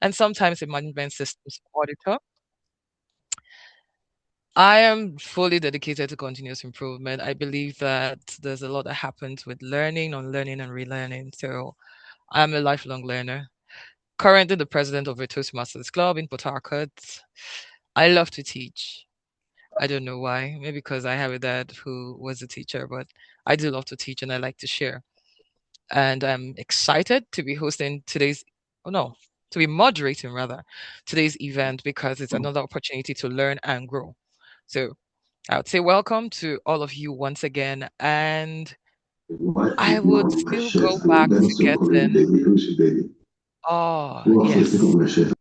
and sometimes a management systems auditor. I am fully dedicated to continuous improvement. I believe that there's a lot that happens with learning, unlearning, and relearning. So I'm a lifelong learner. Currently the president of a Toastmasters club in Port Harcourt. I love to teach. I don't know why. Maybe because I have a dad who was a teacher, but I do love to teach and I like to share. And I'm excited to be hosting today's, oh no, to be moderating rather, today's event because it's another opportunity to learn and grow. So I would say welcome to all of you once again. And I would still go back to getting, oh, yes.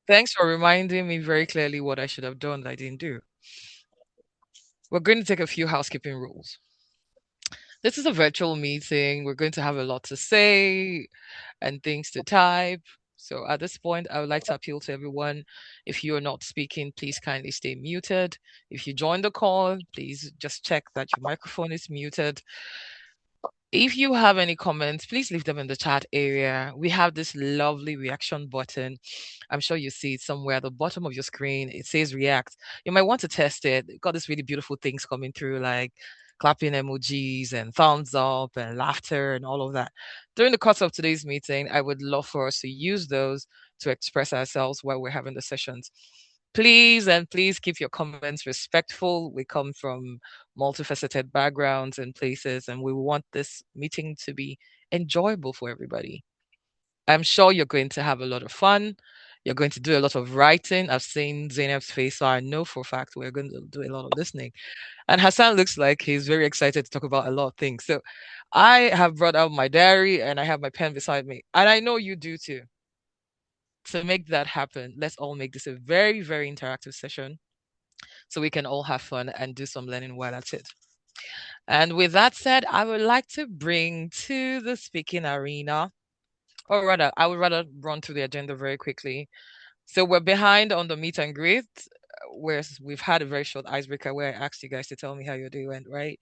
Thanks for reminding me very clearly what I should have done that I didn't do. We're going to take a few housekeeping rules. This is a virtual meeting. We're going to have a lot to say and things to type. So at this point, I would like to appeal to everyone. If you are not speaking, please kindly stay muted. If you join the call, please just check that your microphone is muted. If you have any comments, please leave them in the chat area. We have this lovely reaction button. I'm sure you see it somewhere at the bottom of your screen. It says react. You might want to test it. It got these really beautiful things coming through, like clapping emojis and thumbs up and laughter and all of that. During the course of today's meeting, I would love for us to use those to express ourselves while we're having the sessions. Please and please keep your comments respectful. We come from multifaceted backgrounds and places, and we want this meeting to be enjoyable for everybody. I'm sure you're going to have a lot of fun. You're going to do a lot of writing. I've seen Zenab's face, so I know for a fact we're going to do a lot of listening. And Hassan looks like he's very excited to talk about a lot of things. So I have brought out my diary and I have my pen beside me. And I know you do too. To make that happen, let's all make this a very, very interactive session so we can all have fun and do some learning while at it. And with that said, I would like to bring to the speaking arena, or rather, I would rather run through the agenda very quickly. So we're behind on the meet and greet, where we've had a very short icebreaker where I asked you guys to tell me how your day went, right?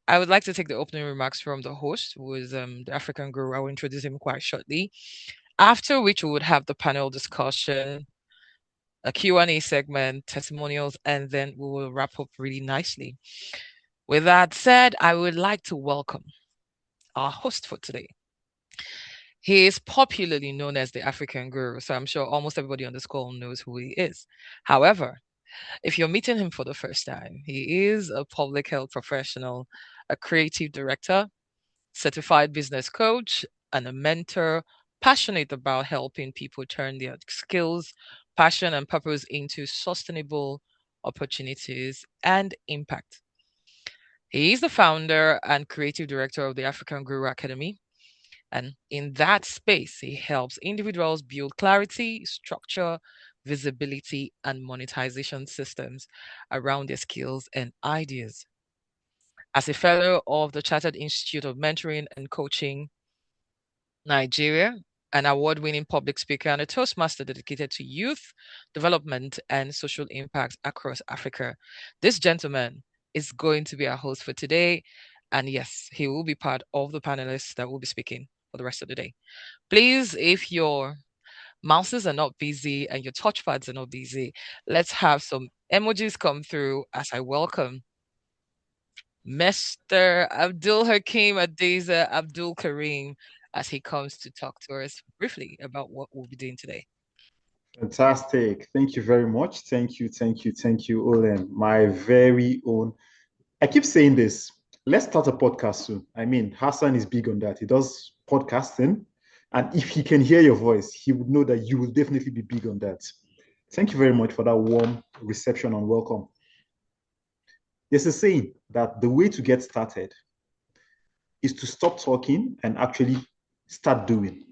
I would like to take the opening remarks from the host, who is the African guru. I will introduce him quite shortly. After which we would have the panel discussion, a Q&A segment, testimonials, and then we will wrap up really nicely. With that said, I would like to welcome our host for today. He is popularly known as the African Guru, so I'm sure almost everybody on this call knows who he is. However, if you're meeting him for the first time, he is a public health professional, a creative director, certified business coach, and a mentor, passionate about helping people turn their skills, passion, and purpose into sustainable opportunities and impact. He is the founder and creative director of the African Guru Academy. And in that space, he helps individuals build clarity, structure, visibility, and monetization systems around their skills and ideas. As a fellow of the Chartered Institute of Mentoring and Coaching Nigeria, an award-winning public speaker and a Toastmaster dedicated to youth development and social impact across Africa. This gentleman is going to be our host for today. And yes, he will be part of the panelists that will be speaking for the rest of the day. Please, if your mouses are not busy and your touchpads are not busy, let's have some emojis come through as I welcome Mr. Abdulhakeem Adeiza Abdulkareem as he comes to talk to us briefly about what we'll be doing today. Fantastic. Thank you very much. Thank you, Olen. My very own. I keep saying this. Let's start a podcast soon. I mean, Hassan is big on that. He does podcasting. And if he can hear your voice, he would know that you will definitely be big on that. Thank you very much for that warm reception and welcome. There's a saying that the way to get started is to stop talking and actually start doing.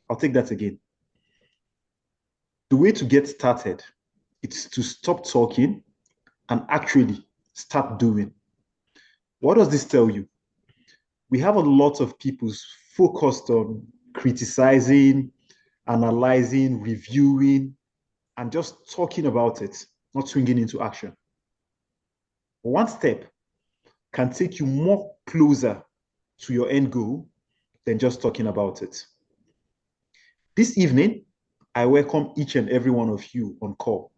I'll take that again. The way to get started is to stop talking and actually start doing. What does this tell you? We have a lot of people focused on criticizing, analyzing, reviewing, and just talking about it, not swinging into action. One step can take you more closer to your end goal than just talking about it. This evening, I welcome each and every one of you on call.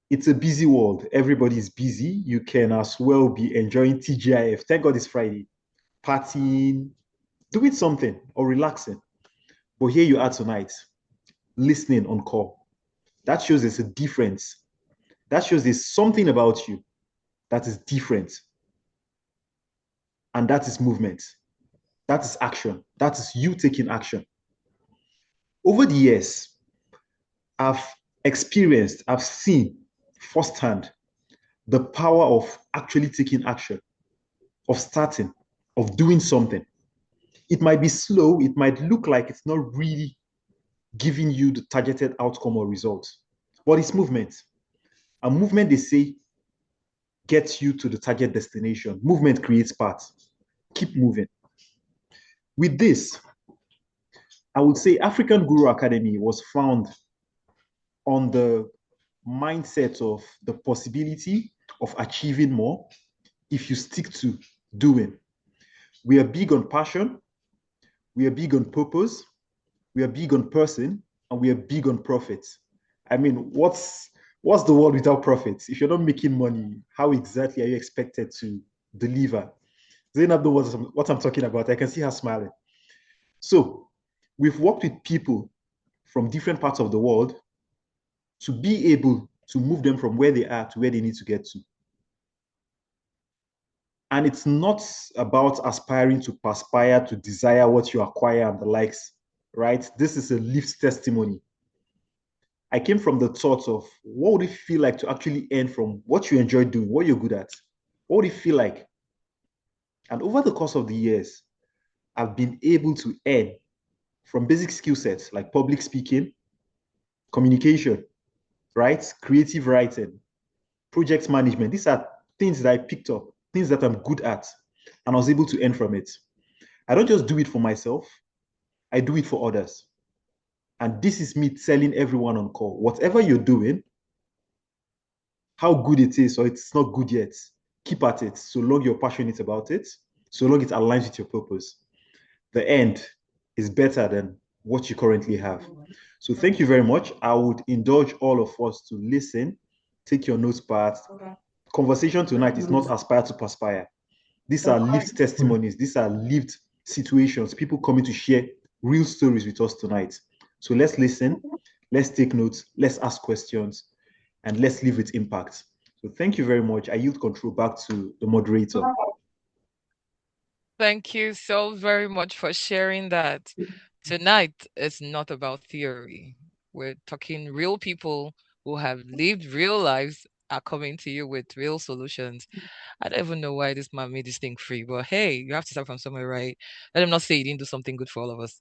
It's a busy world. Everybody is busy. You can as well be enjoying TGIF. Thank God it's Friday. Partying, doing something or relaxing. But here you are tonight, listening on call. That shows there's a difference. That shows there's something about you that is different. And that is movement. That is action. That is you taking action. Over the years, I've experienced, I've seen firsthand the power of actually taking action, of starting, of doing something. It might be slow, it might look like it's not really giving you the targeted outcome or result, but it's movement. And movement, they say, gets you to the target destination. Movement creates paths. Keep moving. With this, I would say African Guru Academy was found on the mindset of the possibility of achieving more if you stick to doing. We are big on passion, we are big on purpose, we are big on person, and we are big on profits. I mean, what's the world without profits? If you're not making money, how exactly are you expected to deliver? Zenab knows what I'm talking about. I can see her smiling. So we've worked with people from different parts of the world to be able to move them from where they are to where they need to get to. And it's not about aspiring to perspire, to desire what you acquire and the likes, right? This is a lived testimony. I came from the thought of what would it feel like to actually earn from what you enjoy doing, what you're good at? What would it feel like? And over the course of the years, I've been able to earn from basic skill sets like public speaking, communication, right? Creative writing, project management. These are things that I picked up, things that I'm good at, and I was able to earn from it. I don't just do it for myself, I do it for others. And this is me telling everyone on call, whatever you're doing, how good it is or it's not good yet, keep at it so long you're passionate about it, so long it aligns with your purpose. The end is better than what you currently have. So thank you very much. I would indulge all of us to listen, take your notes part. Okay. Conversation tonight is not aspire to perspire. These are lived testimonies. These are lived situations. People coming to share real stories with us tonight. So let's listen, let's take notes, let's ask questions, and let's live with impact. So thank you very much. I yield control back to the moderator. Thank you so very much for sharing that. Tonight is not about theory. We're talking real people who have lived real lives are coming to you with real solutions. I don't even know why this man made this thing free, but hey, you have to start from somewhere, right? Let him not say he didn't do something good for all of us.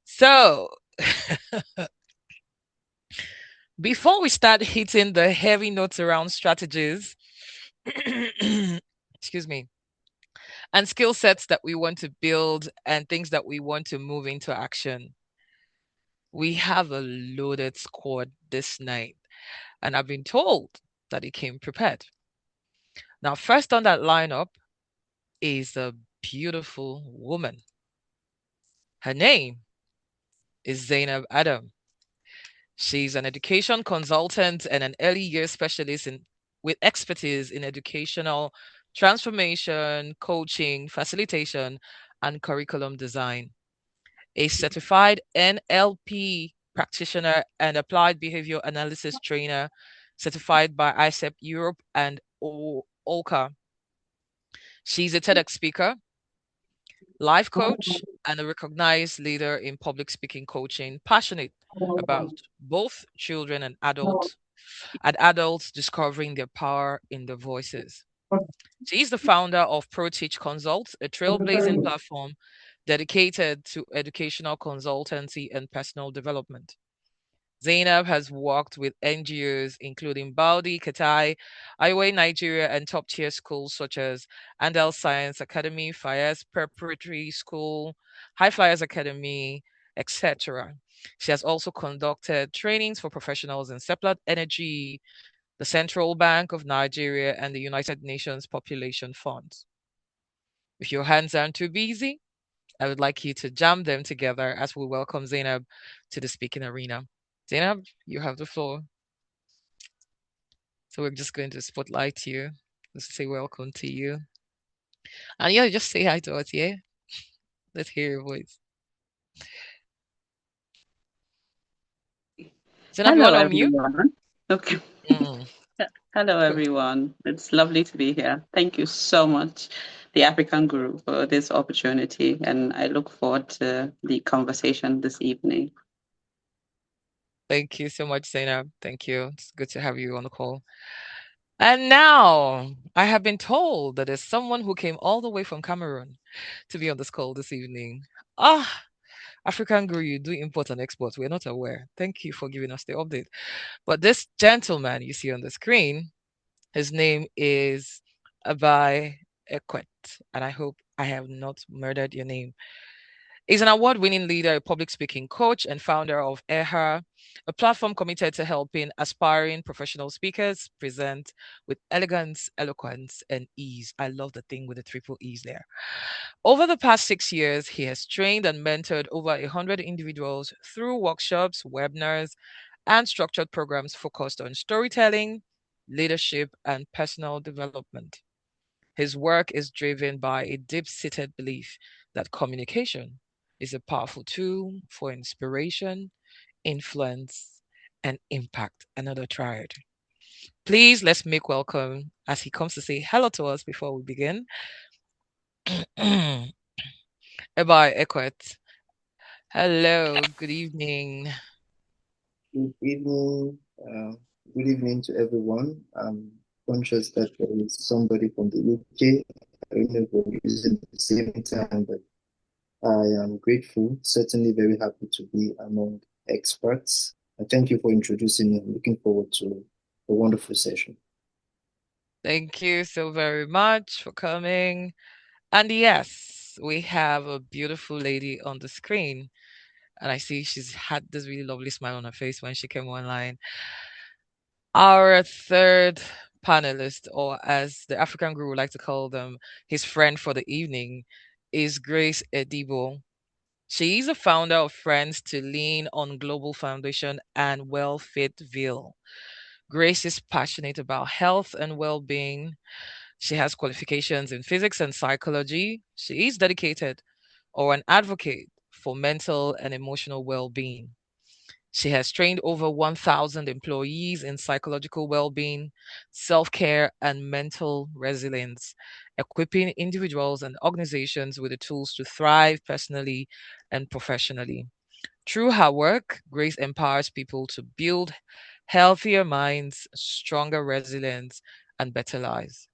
So, before we start hitting the heavy notes around strategies, excuse me, and skill sets that we want to build and things that we want to move into action, we have a loaded squad this night, and I've been told that it came prepared. Now, first on that lineup is a beautiful woman. Her name is Zenab Adam. She's an education consultant and an early years specialist with expertise in educational transformation, coaching, facilitation, and curriculum design. A certified NLP practitioner and applied behavior analysis trainer, certified by ICEP Europe and OLCA. She's a TEDx speaker, life coach, and a recognized leader in public speaking coaching, passionate about both children and adults discovering their power in their voices. She's the founder of 𝗘𝗻𝗁𝗿, a trailblazing platform dedicated to educational consultancy and personal development. Zenab has worked with NGOs including 𝗘𝗲𝗿𝗍𝗍𝗍𝗍𝗍, Nigeria, and top-tier schools such as Andal Science Academy, Fires Preparatory School, High Flyers Academy, etc. She has also conducted trainings for professionals in Seplat Energy, the Central Bank of Nigeria, and the United Nations Population Fund. If your hands aren't too busy, I would like you to jam them together as we welcome Zenab to the speaking arena. Zenab, you have the floor. So we're just going to spotlight you. Just say welcome to you. And yeah, just say hi to us, yeah? Let's hear your voice. Zenab, you Hello, want to unmute? everyone. Okay. Mm. Hello, everyone. It's lovely to be here. Thank you so much, the African Guru, for this opportunity, and I look forward to the conversation this evening. Thank you so much, Zainab. Thank you. It's good to have you on the call. And now I have been told that there's someone who came all the way from Cameroon to be on this call this evening. Ah, African Guru, you do import and export. We're not aware. Thank you for giving us the update. But this gentleman you see on the screen, his name is Ebai Ekwet, and I hope I have not murdered your name. He's an award-winning leader, a public speaking coach, and founder of 𝗕𝗲𝗃, a platform committed to helping aspiring professional speakers present with elegance, eloquence, and ease. I love the thing with the triple E's there. Over the past 6 years, he has trained and mentored over 100 individuals through workshops, webinars, and structured programs focused on storytelling, leadership, and personal development. His work is driven by a deep-seated belief that communication is a powerful tool for inspiration, influence, and impact. Another triad. Please let's make welcome as he comes to say hello to us before we begin. Ebai Ekwet. Hello, good evening. Good evening. Good evening to everyone. I'm conscious that there is somebody from the UK. I don't know if we're using the same time, but I am grateful, certainly very happy to be among experts. Thank you for introducing me. I'm looking forward to a wonderful session. Thank you so very much for coming. And yes, we have a beautiful lady on the screen. And I see she's had this really lovely smile on her face when she came online. Our third panelist, or as the African group would like to call them, his friend for the evening, is Grace Edibo. She is a founder of Friends to Lean on Global Foundation and 𝗲𝗃𝗃𝗃𝗃. Grace is passionate about health and well-being. She has qualifications in physics and psychology. She is dedicated or an advocate for mental and emotional well-being. She has trained over 1,000 employees in psychological well-being, self-care, and mental resilience, equipping individuals and organizations with the tools to thrive personally and professionally. Through her work, Grace empowers people to build healthier minds, stronger resilience, and better lives.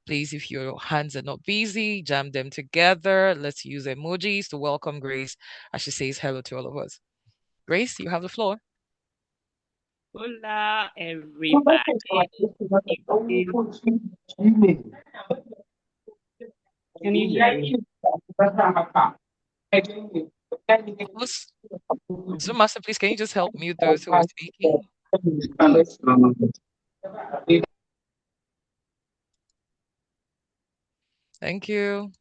Please, if your hands are not busy, jam them together. Let's use emojis to welcome Grace as she says hello to all of us. Grace, you have the floor. Hola, everybody. Can you hear me? Zoom Master, please, can you just help mute those who are speaking? Thank you.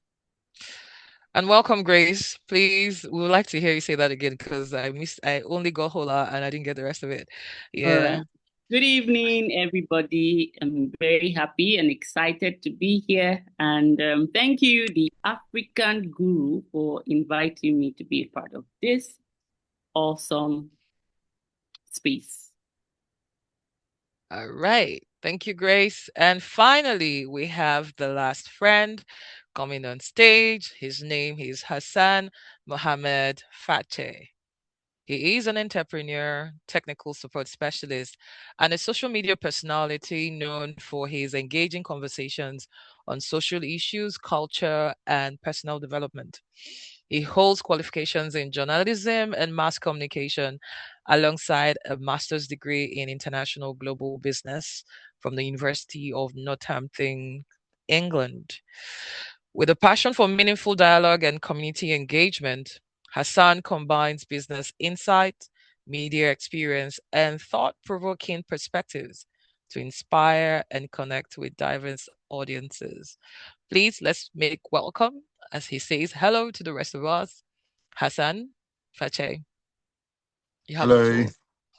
And welcome, Grace. Please, we would like to hear you say that again because I only got hola and I didn't get the rest of it. All Yeah. right. Good evening, everybody. I'm very happy and excited to be here. And thank you, the African Guru, for inviting me to be a part of this awesome space. All right. Thank you, Grace. And finally, we have the last friend coming on stage. His name is Hassan Muhammed Fateh. He is an entrepreneur, technical support specialist, and a social media personality known for his engaging conversations on social issues, culture, and personal development. He holds qualifications in journalism and mass communication, alongside a master's degree in international global business from the University of Northampton, England. With a passion for meaningful dialogue and community engagement, Hassan combines business insight, media experience, and thought provoking perspectives to inspire and connect with diverse audiences. Please let's make welcome as he says hello to the rest of us. Hassan, Fache, you have the Hello, floor.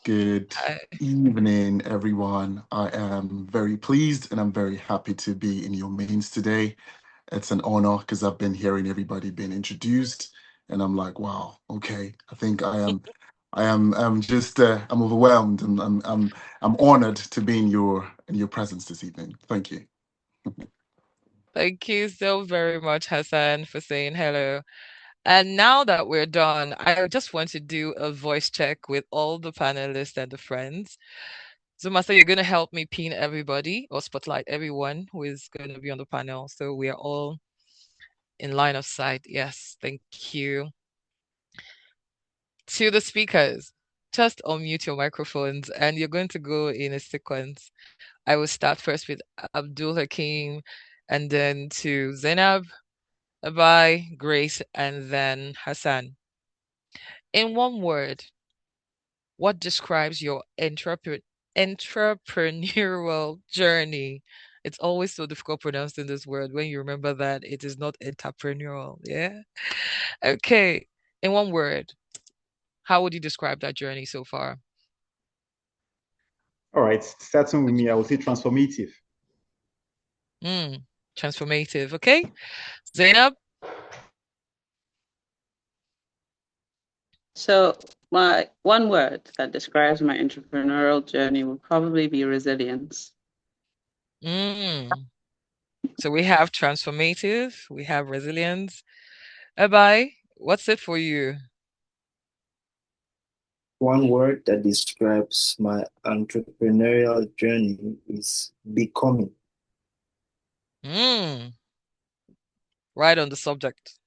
good Hi. evening, everyone. I am very pleased and I'm very happy to be in your mains today. It's an honor because I've been hearing everybody being introduced, and I'm like, wow, okay. I think I'm just, I'm overwhelmed, and I'm honored to be in your presence this evening. Thank you. Thank you so very much, Hassan, for saying hello. And now that we're done, I just want to do a voice check with all the panelists and the friends. So, Master, you're going to help me pin everybody or spotlight everyone who is going to be on the panel. So we are all in line of sight. Yes, thank you. To the speakers, just unmute your microphones and you're going to go in a sequence. I will start first with Abdulhakeem and then to Zenab, Ebai, Grace, and then Hassan. In one word, what describes your entrepreneurial journey? It's always so difficult pronouncing this word when you remember that it is not entrepreneurial. Yeah. Okay. In one word, how would you describe that journey so far? All right, starting with me, I would say transformative. Transformative. Okay. Zainab? So my one word that describes my entrepreneurial journey will probably be resilience. So we have transformative, we have resilience. Ebai, what's it for you? One word that describes my entrepreneurial journey is becoming. Right on the subject.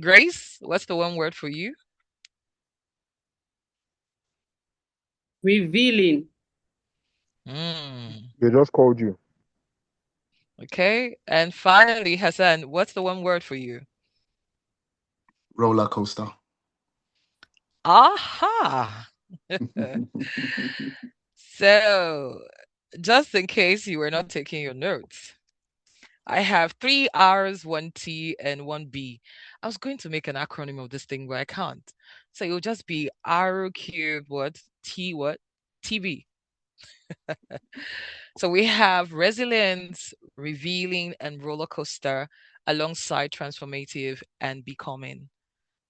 Grace, what's the one word for you? Revealing. They just called you. Okay. And finally, Hassan, what's the one word for you? Roller coaster. Aha! So, just in case you were not taking your notes, I have 3 R's, 1 T, and 1 B. I was going to make an acronym of this thing, but I can't. So it'll just be R cubed what? T what? TB. So we have resilience, revealing, and roller coaster alongside transformative and becoming.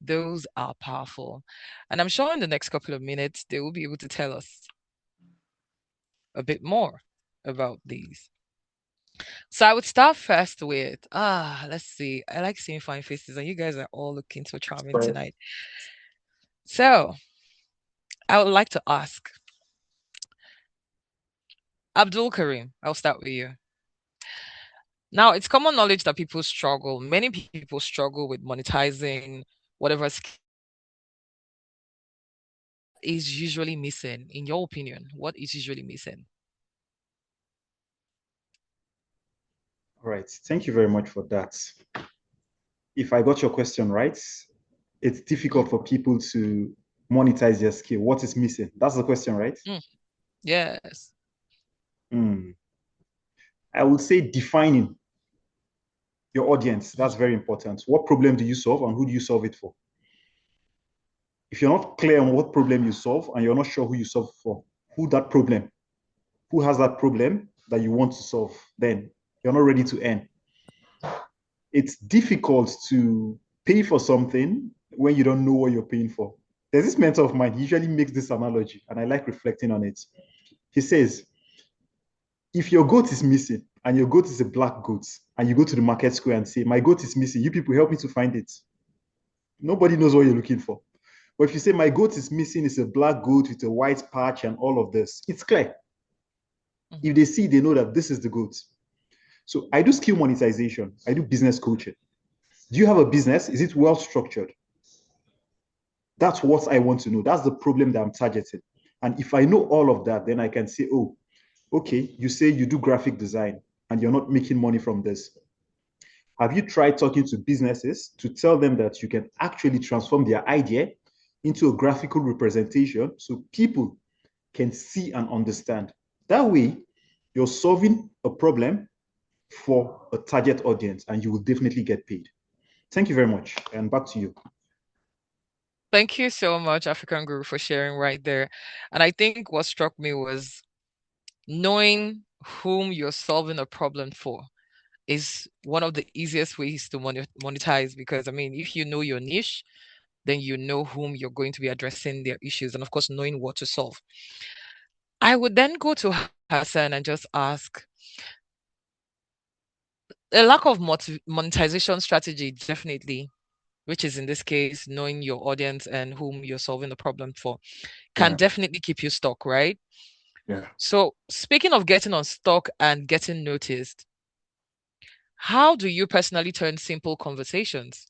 Those are powerful. And I'm sure in the next couple of minutes, they will be able to tell us a bit more about these. So I would start first with, let's see. I like seeing fine faces, and you guys are all looking so charming tonight. So I would like to ask Abdulkareem, I'll start with you. Now, it's common knowledge that people struggle. Many people struggle with monetizing whatever is usually missing. In your opinion, what is usually missing? All right, thank you very much for that. If I got your question right, it's difficult for people to monetize their skill. What is missing? That's the question, right? Yes. I would say defining your audience. That's very important. What problem do you solve and who do you solve it for? If you're not clear on what problem you solve and you're not sure who you solve for, who has that problem that you want to solve, then you're not ready to earn. It's difficult to pay for something when you don't know what you're paying for. There's this mentor of mine, he usually makes this analogy, and I like reflecting on it. He says, if your goat is missing and your goat is a black goat, and you go to the market square and say, my goat is missing, you people help me to find it. Nobody knows what you're looking for. But if you say, my goat is missing, it's a black goat with a white patch and all of this, it's clear. If they see, they know that this is the goat. So I do skill monetization. I do business coaching. Do you have a business? Is it well structured? That's what I want to know. That's the problem that I'm targeting. And if I know all of that, then I can say, oh, okay, you say you do graphic design and you're not making money from this. Have you tried talking to businesses to tell them that you can actually transform their idea into a graphical representation so people can see and understand? That way, you're solving a problem for a target audience and you will definitely get paid. Thank you very much. And back to you. Thank you so much, African Guru, for sharing right there. And I think what struck me was knowing whom you're solving a problem for is one of the easiest ways to monetize, because I mean, if you know your niche, then you know whom you're going to be addressing their issues, and of course, knowing what to solve. I would then go to Hassan and just ask, a lack of monetization strategy, definitely, which is in this case, knowing your audience and whom you're solving the problem for, can definitely keep you stuck, right? Yeah. So speaking of getting unstuck and getting noticed, how do you personally turn simple conversations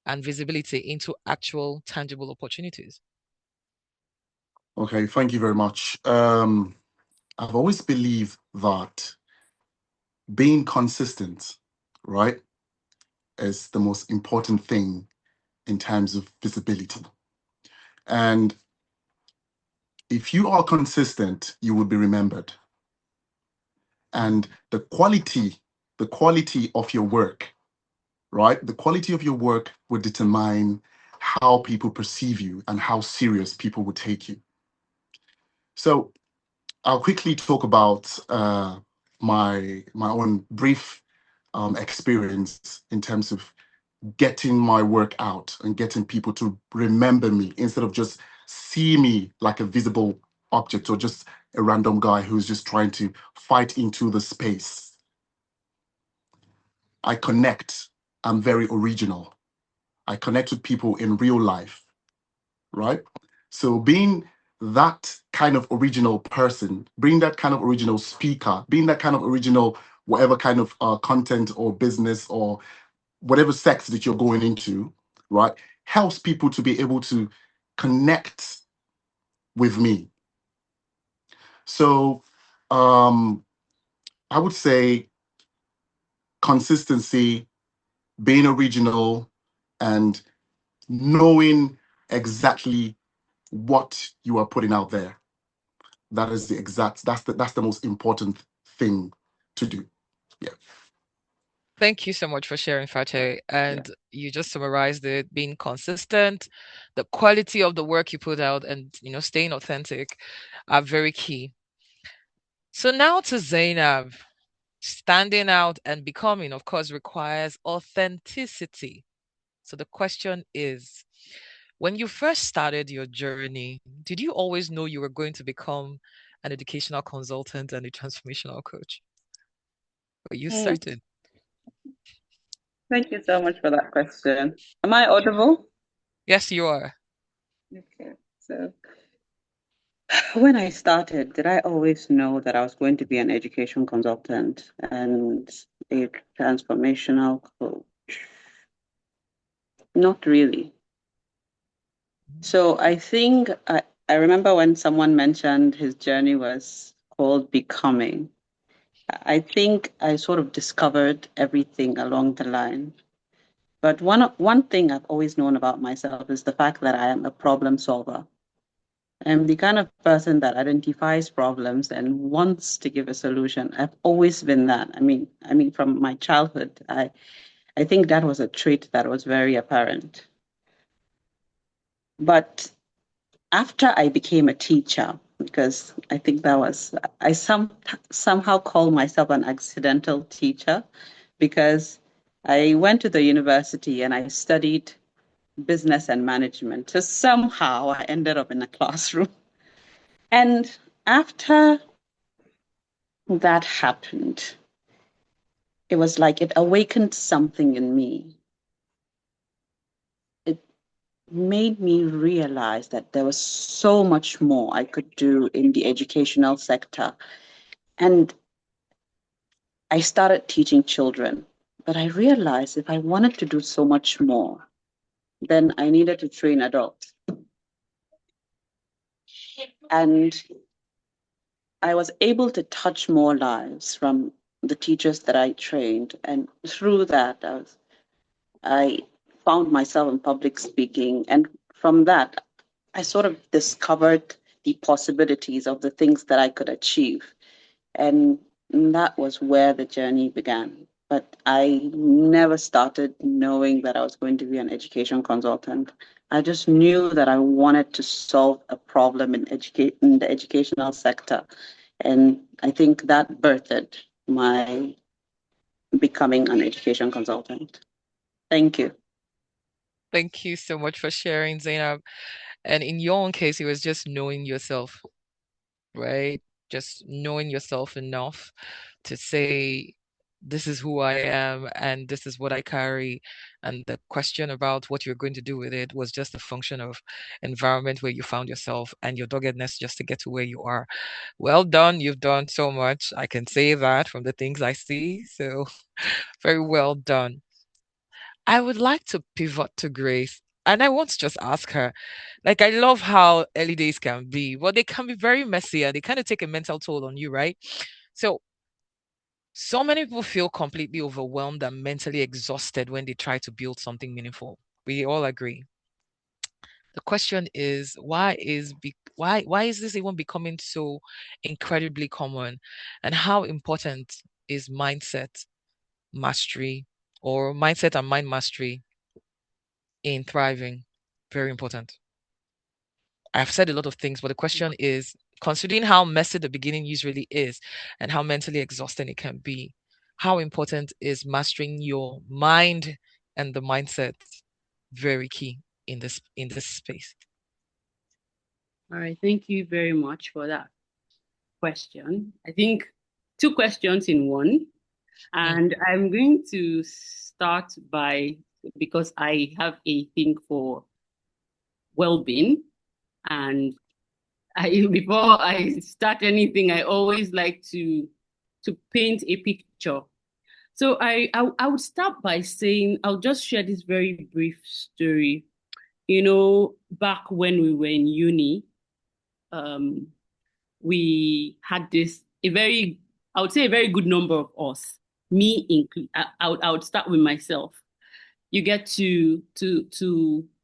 and visibility into actual tangible opportunities? Okay, thank you very much. I've always believed that being consistent, right, is the most important thing in terms of visibility. And if you are consistent, you will be remembered. And the quality of your work, right? The quality of your work will determine how people perceive you and how serious people will take you. So I'll quickly talk about my own brief experience in terms of getting my work out and getting people to remember me instead of just see me like a visible object or just a random guy who's just trying to fight into the space. I connect. I'm very original. I connect with people in real life, right? So being that kind of original person, being that kind of original speaker, being that kind of original whatever kind of content or business or whatever sector that you're going into, right, helps people to be able to connect with me. So I would say consistency, being original, and knowing exactly what you are putting out there. That is that's the most important thing to do. Yeah. Thank you so much for sharing, Fache. And you just summarized it: being consistent, the quality of the work you put out, and staying authentic are very key. So now to Zainab. Standing out and becoming, of course, requires authenticity. So the question is, when you first started your journey, did you always know you were going to become an educational consultant and a transformational coach? Were you certain? Thank you so much for that question. Am I audible? Yes, you are. Okay, so when I started, did I always know that I was going to be an education consultant and a transformational coach? Not really. So I think I remember when someone mentioned his journey was called becoming. I think I sort of discovered everything along the line. But one thing I've always known about myself is the fact that I am a problem solver. I'm the kind of person that identifies problems and wants to give a solution. I've always been that. I mean, from my childhood, I think that was a trait that was very apparent. But after I became a teacher, because I think I somehow call myself an accidental teacher, because I went to the university and I studied business and management. So somehow I ended up in a classroom. And after that happened, it was like it awakened something in me. It made me realize that there was so much more I could do in the educational sector. And I started teaching children, but I realized if I wanted to do so much more, then I needed to train adults. And I was able to touch more lives from the teachers that I trained. And through that, I found myself in public speaking. And from that, I sort of discovered the possibilities of the things that I could achieve. And that was where the journey began. but I never started knowing that I was going to be an education consultant. I just knew that I wanted to solve a problem in the educational sector. And I think that birthed my becoming an education consultant. Thank you. Thank you so much for sharing, Zainab. And in your own case, it was just knowing yourself, right? Just knowing yourself enough to say, this is who I am and this is what I carry. And the question about what you're going to do with it was just a function of environment where you found yourself and your doggedness just to get to where you are. Well done. You've done so much. I can say that from the things I see. So very well done. I would like to pivot to Grace. And I want to just ask her, like, I love how early days can be. Well, they can be very messy and they kind of take a mental toll on you, right? So many people feel completely overwhelmed and mentally exhausted when they try to build something meaningful. We all agree. The question is, why is this even becoming so incredibly common? And how important is mindset mastery or mindset and mind mastery in thriving? Very important. I've said a lot of things, but the question is, considering how messy the beginning usually is and how mentally exhausting it can be, how important is mastering your mind and the mindset? Very key in this space. All right, thank you very much for that question. I think 2 questions in one. And I'm going to start by, because I have a thing for well-being, and before I start anything, I always like to paint a picture. So I would start by saying, I'll just share this very brief story. You know, back when we were in uni, we had I would say a very good number of us, me included. I would start with myself. You get to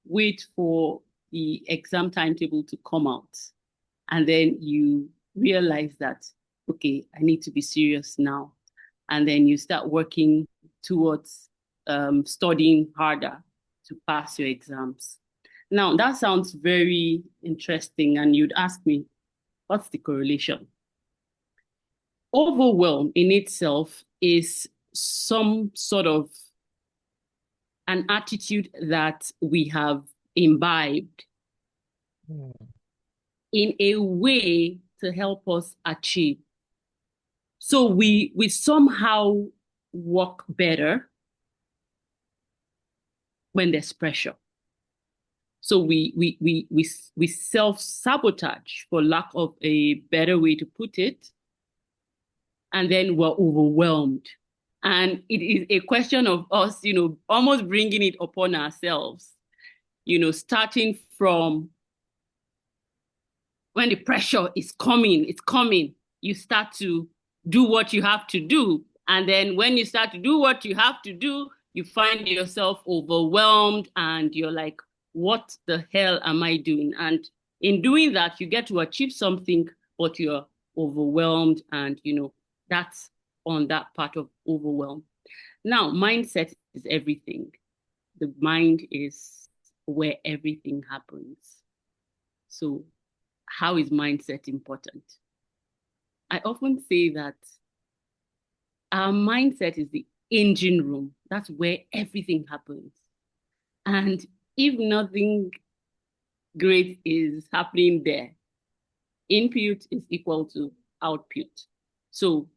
wait for the exam timetable to come out, and then you realize that, okay, I need to be serious now, and then you start working towards studying harder to pass your exams. Now that sounds very interesting, and you'd ask me, what's the correlation? Overwhelm in itself is some sort of an attitude that we have imbibed in a way to help us achieve. So we somehow work better when there's pressure. So we self-sabotage, for lack of a better way to put it, and then we're overwhelmed. And it is a question of us, almost bringing it upon ourselves, starting from when the pressure is coming, you start to do what you have to do. And then when you start to do what you have to do, you find yourself overwhelmed and you're like, what the hell am I doing? And in doing that, you get to achieve something, but you're overwhelmed, and that's on that part of overwhelm. Now, mindset is everything. The mind is where everything happens. So how is mindset important? I often say that our mindset is the engine room. That's where everything happens. And if nothing great is happening there, input is equal to output. So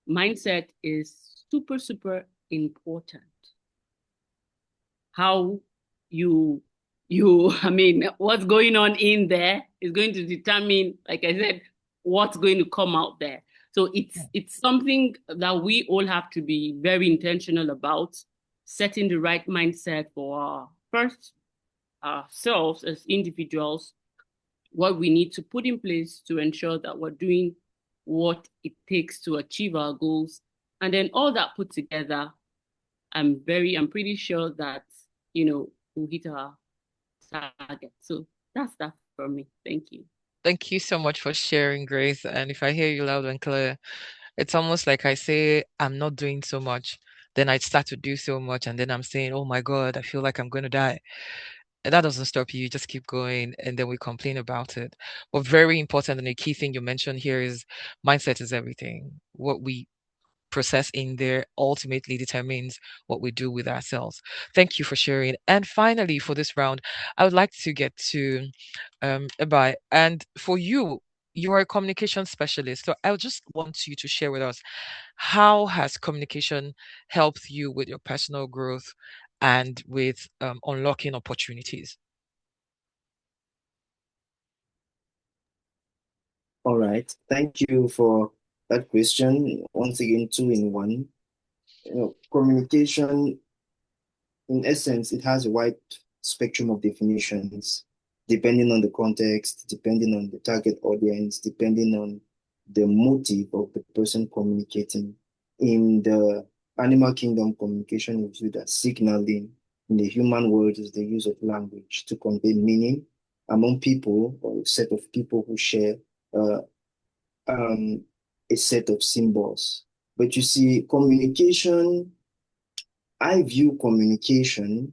mindset is super, super important. How what's going on in there is going to determine, like I said, what's going to come out there. So it's something that we all have to be very intentional about, setting the right mindset for ourselves as individuals, what we need to put in place to ensure that we're doing what it takes to achieve our goals. And then all that put together, I'm pretty sure that, we'll hit our target. So that's that for me. Thank you. Thank you so much for sharing, Grace. And if I hear you loud and clear, it's almost like I say, I'm not doing so much. then I'd start to do so much, and then I'm saying, oh my God, I feel like I'm going to die. And that doesn't stop you. You just keep going, and then we complain about it. But very important, and the key thing you mentioned here is mindset is everything. What we process in there ultimately determines what we do with ourselves. Thank you for sharing. And finally, for this round, I would like to get to Ebai. And for you, you're a communication specialist. So I just want you to share with us, how has communication helped you with your personal growth and with unlocking opportunities? All right. Thank you for that question. Once again, two in one. Communication, in essence, it has a wide spectrum of definitions, depending on the context, depending on the target audience, depending on the motive of the person communicating. In the animal kingdom, communication is viewed as signaling. In the human world, is the use of language to convey meaning among people or a set of people who share uh, a set of symbols. But you see, communication, I view communication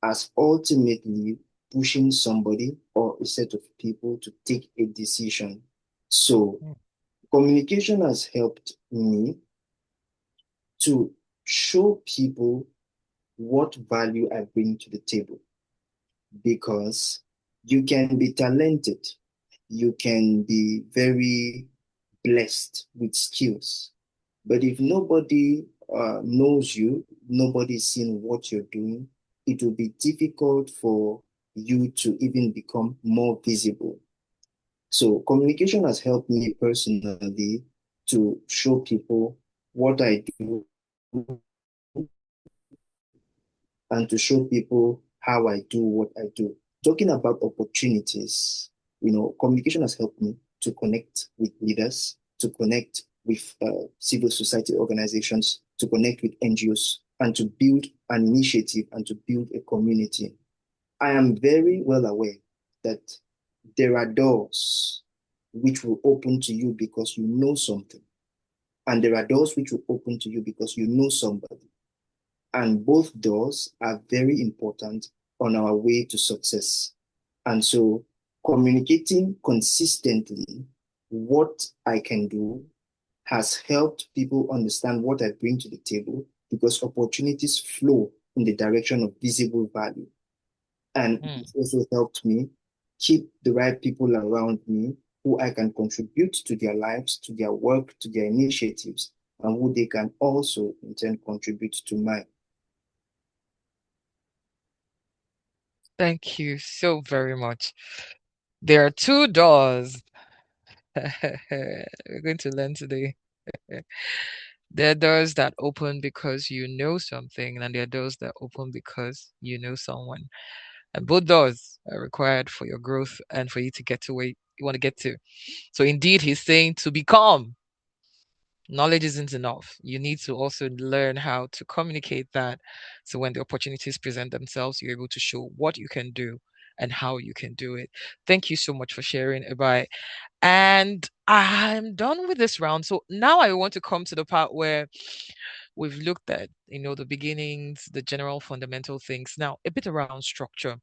as ultimately pushing somebody or a set of people to take a decision. So, communication has helped me to show people what value I bring to the table, because you can be talented, you can be very blessed with skills, but if nobody knows you, nobody's seeing what you're doing, it will be difficult for you to even become more visible. So communication has helped me personally to show people what I do and to show people how I do what I do. Talking about opportunities, communication has helped me to connect with leaders, to connect with civil society organizations, to connect with NGOs, and to build an initiative and to build a community. I am very well aware that there are doors which will open to you because you know something, and there are doors which will open to you because you know somebody. And both doors are very important on our way to success. And so communicating consistently what I can do has helped people understand what I bring to the table, because opportunities flow in the direction of visible value. And it's also helped me keep the right people around me who I can contribute to their lives, to their work, to their initiatives, and who they can also in turn contribute to mine. Thank you so very much. There are two doors we're going to learn today. There are doors that open because you know something, and there are doors that open because you know someone. And both doors are required for your growth and for you to get to where you want to get to. So indeed, he's saying to become. Knowledge isn't enough. You need to also learn how to communicate that. So when the opportunities present themselves, you're able to show what you can do and how you can do it. Thank you so much for sharing, Ebai. And I'm done with this round. So now I want to come to the part where we've looked at, the beginnings, the general fundamental things. Now, a bit around structure.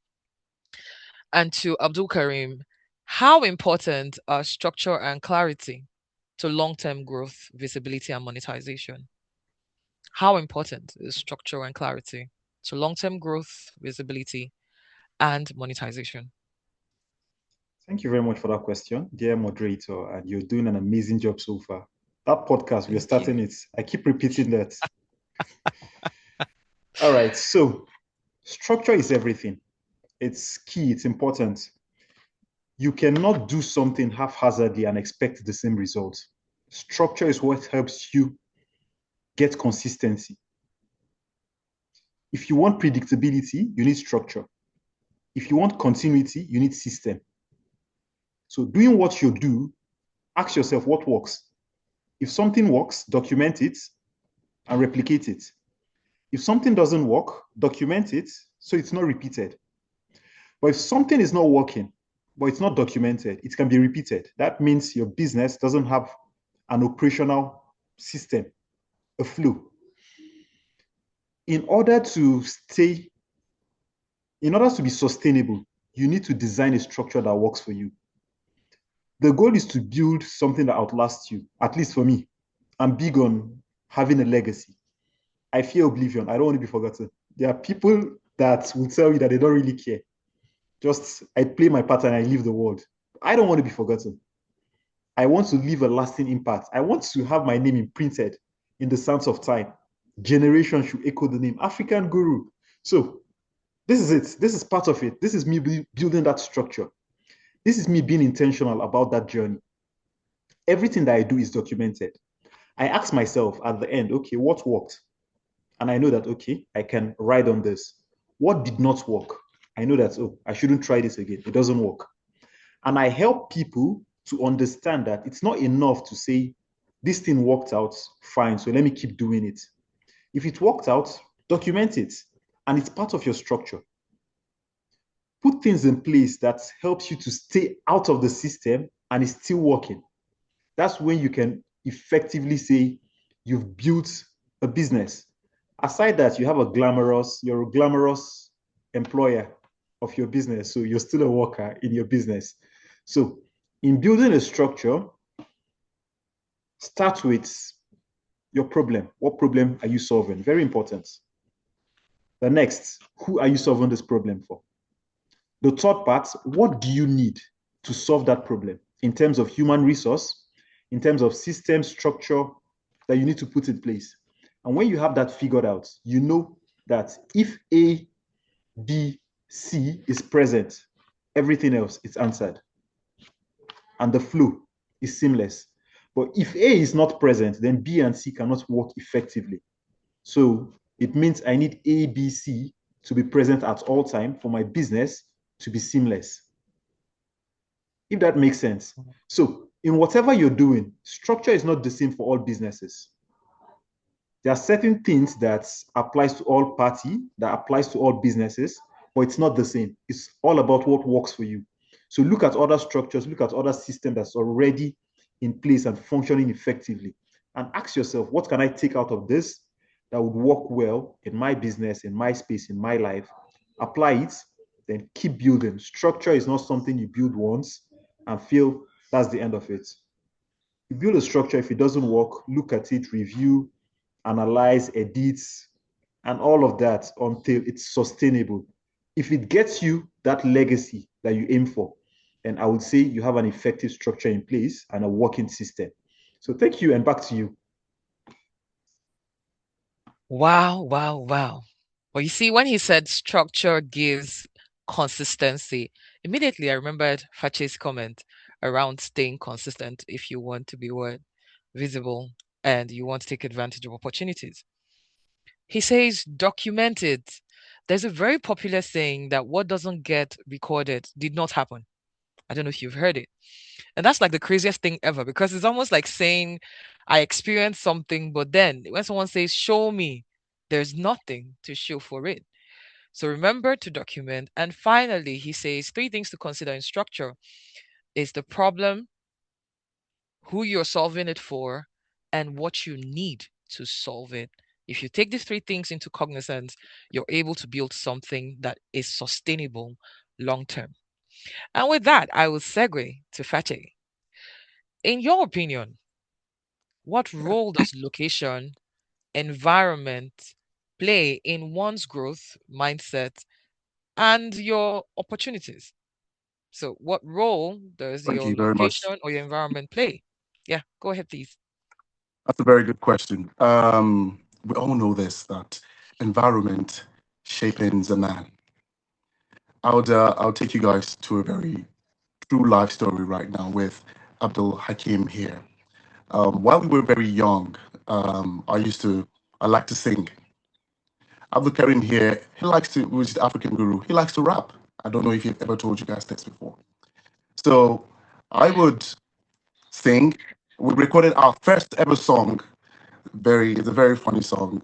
And to Abdulkareem, how important are structure and clarity to long-term growth, visibility, and monetization? How important is structure and clarity to long-term growth, visibility, and monetization? Thank you very much for that question, dear moderator, and you're doing an amazing job so far. That podcast, we're starting it. I keep repeating that. All right, so structure is everything. It's key, it's important. You cannot do something haphazardly and expect the same result. Structure is what helps you get consistency. If you want predictability, you need structure. If you want continuity, you need system. So doing what you do, ask yourself what works. If something works, document it and replicate it. If something doesn't work, document it so it's not repeated. But if something is not working, but it's not documented, it can be repeated. That means your business doesn't have an operational system, a flow. in order to be sustainable, you need to design a structure that works for you. The goal is to build something that outlasts you, at least for me. I'm big on having a legacy. I fear oblivion. I don't want to be forgotten. There are people that will tell you that they don't really care. Just, I play my part and I leave the world. I don't want to be forgotten. I want to leave a lasting impact. I want to have my name imprinted in the sands of time. Generations should echo the name African Guru. So this is it. This is part of it. This is me building that structure. This is me being intentional about that journey. Everything that I do is documented. I ask myself at the end, okay, what worked? And I know that, okay, I can ride on this. What did not work? I know that, oh, I shouldn't try this again. It doesn't work. And I help people to understand that it's not enough to say, this thing worked out, fine, so let me keep doing it. If it worked out, document it. And it's part of your structure. Put things in place that helps you to stay out of the system and it's still working. That's when you can effectively say you've built a business. Aside that, you're a glamorous employer of your business. So you're still a worker in your business. So in building a structure, start with your problem. What problem are you solving? Very important. The next, who are you solving this problem for? The third part, what do you need to solve that problem in terms of human resource, in terms of system structure that you need to put in place? And when you have that figured out, you know that if A, B, C is present, everything else is answered. And the flow is seamless. But if A is not present, then B and C cannot work effectively. So it means I need A, B, C to be present at all time for my business to be seamless. If that makes sense. So in whatever you're doing, structure is not the same for all businesses. There are certain things that applies to all parties, that applies to all businesses, but it's not the same. It's all about what works for you. So look at other structures, look at other systems that's already in place and functioning effectively. And ask yourself, what can I take out of this that would work well in my business, in my space, in my life? Apply it, then keep building. Structure is not something you build once and feel that's the end of it. You build a structure, if it doesn't work, look at it, review, analyze, edit, and all of that until it's sustainable. If it gets you that legacy that you aim for, then I would say you have an effective structure in place and a working system. So thank you, and back to you. Wow, wow, wow. Well, you see, when he said structure gives consistency, immediately I remembered Fache's comment around staying consistent if you want to be visible and you want to take advantage of opportunities. He says, document it. There's a very popular saying that what doesn't get recorded did not happen. I don't know if you've heard it. And that's like the craziest thing ever, because it's almost like saying, I experienced something, but then when someone says, show me, there's nothing to show for it. So remember to document. And finally, he says 3 things to consider in structure is the problem, who you're solving it for, and what you need to solve it. If you take these 3 things into cognizance, you're able to build something that is sustainable long term. And with that, I will segue to 𝗙𝗵. In your opinion, what role does location, environment play in one's growth mindset and your opportunities? So what role does Thank your you very much. location or your environment play? Yeah, go ahead, please. That's a very good question. We all know this, that environment shapes a man. I'll take you guys to a very true life story right now with Abdulhakeem here. While we were very young, I like to sing. Abdulkareem here, who's the African guru, he likes to rap. I don't know if he's ever told you guys this before. So I would sing. We recorded our first ever song. It's a very funny song.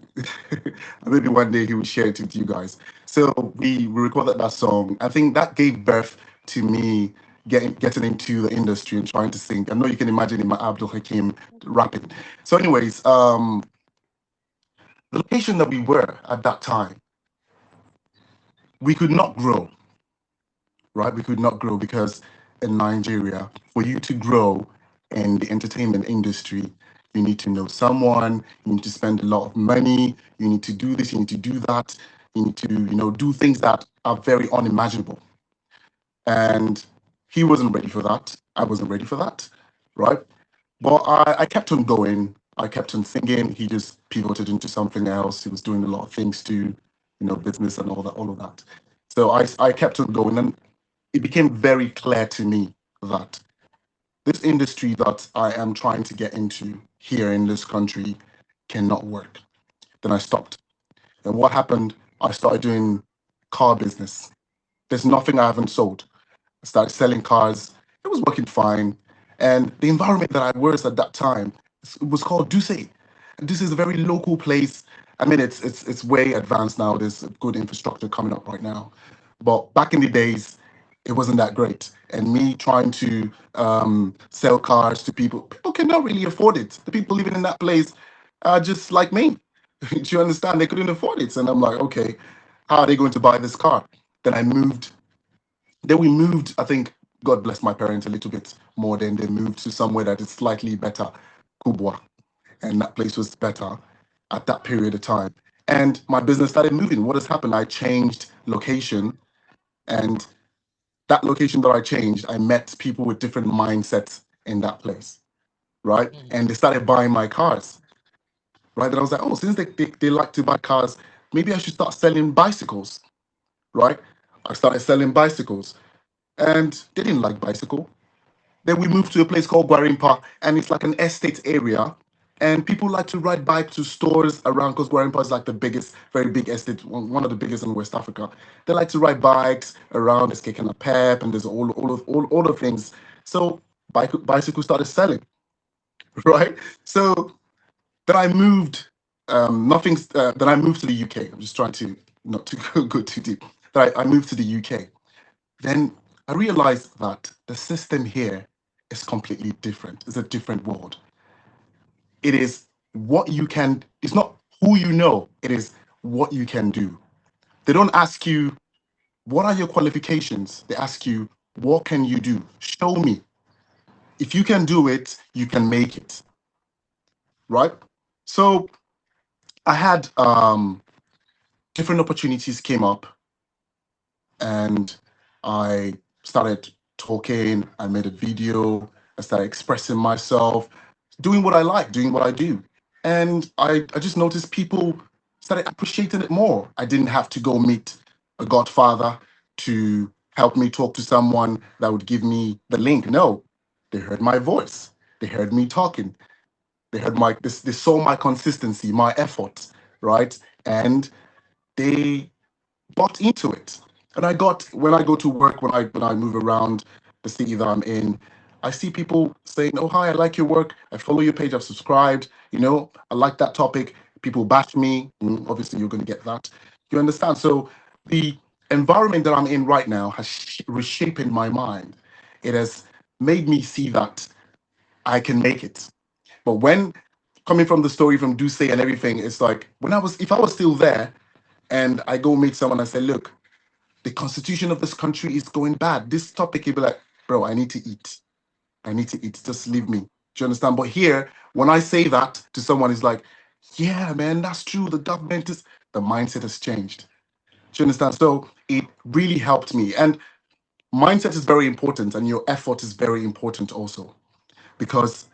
Maybe one day he will share it with you guys. So we recorded that song. I think that gave birth to me getting into the industry and trying to sing. I know you can imagine in my Abdulhakeem rapping. So anyways, the location that we were at that time, we could not grow, right? We could not grow because in Nigeria, for you to grow in the entertainment industry, you need to know someone, you need to spend a lot of money, you need to do this, you need to do that, you need to, do things that are very unimaginable. And he wasn't ready for that. I wasn't ready for that, right? But I kept on going. I kept on singing. He just pivoted into something else. He was doing a lot of things too, business and all of that. So I kept on going, and it became very clear to me that this industry that I am trying to get into here in this country cannot work. Then I stopped. And what happened? I started doing car business. There's nothing I haven't sold. I started selling cars. It was working fine. And the environment that I was at that time, it was called 𝗘𝗲𝗍𝗿. And this is a very local place. I mean, it's way advanced now. There's good infrastructure coming up right now. But back in the days, it wasn't that great. And me trying to sell cars to people cannot really afford it. The people living in that place are just like me. Do you understand? They couldn't afford it. And I'm like, okay, how are they going to buy this car? Then I moved. Then we moved, I think, God bless my parents a little bit more. Then they moved to somewhere that is slightly better, Kubwa. And that place was better at that period of time. And my business started moving. What has happened? I changed location, and that location that I changed, I met people with different mindsets in that place, right? And they started buying my cars, right? And I was like, oh, since they like to buy cars, maybe I should start selling bicycles, right? I started selling bicycles, and they didn't like bicycle. Then we moved to a place called 𝗲𝗿𝗄𝗃, and it's like an estate area. And people like to ride bike to stores around because 𝗲𝗿𝗄𝗃 is like the biggest, very big estate, one of the biggest in West Africa. They like to ride bikes around. There's 𝗘𝗲𝗃, and there's all the things. So bicycles started selling, right? So then I moved. Then I moved to the UK. I'm just trying to not to go too deep. I moved to the UK. Then I realized that the system here is completely different. It's a different world. It is what you can, it's not who you know, it is what you can do. They don't ask you, what are your qualifications? They ask you, what can you do? Show me. If you can do it, you can make it. Right? So I had different opportunities came up, and I started talking. I made a video. I started expressing myself, doing what I like, doing what I do. And I just noticed people started appreciating it more. I didn't have to go meet a godfather to help me talk to someone that would give me the link. No, they heard my voice. They heard me talking. They heard they saw my consistency, my effort, right? And they bought into it. And when I go to work, when I move around the city that I'm in, I see people saying, "Oh, hi, I like your work. I follow your page. I've subscribed. I like that topic." People bash me. Obviously, you're going to get that. You understand? So the environment that I'm in right now has reshaped my mind. It has made me see that I can make it. But when coming from the story from 𝗘𝗲𝗍𝗿 and everything, it's like if I was still there and I go meet someone and say, "Look, the constitution of this country is going bad." This topic, you'd be like, "Bro, I need to eat. I need to eat. Just leave me." Do you understand? But here, when I say that to someone, it's like, "Yeah, man, that's true. The government is," the mindset has changed. Do you understand? So it really helped me. And mindset is very important, and your effort is very important also, because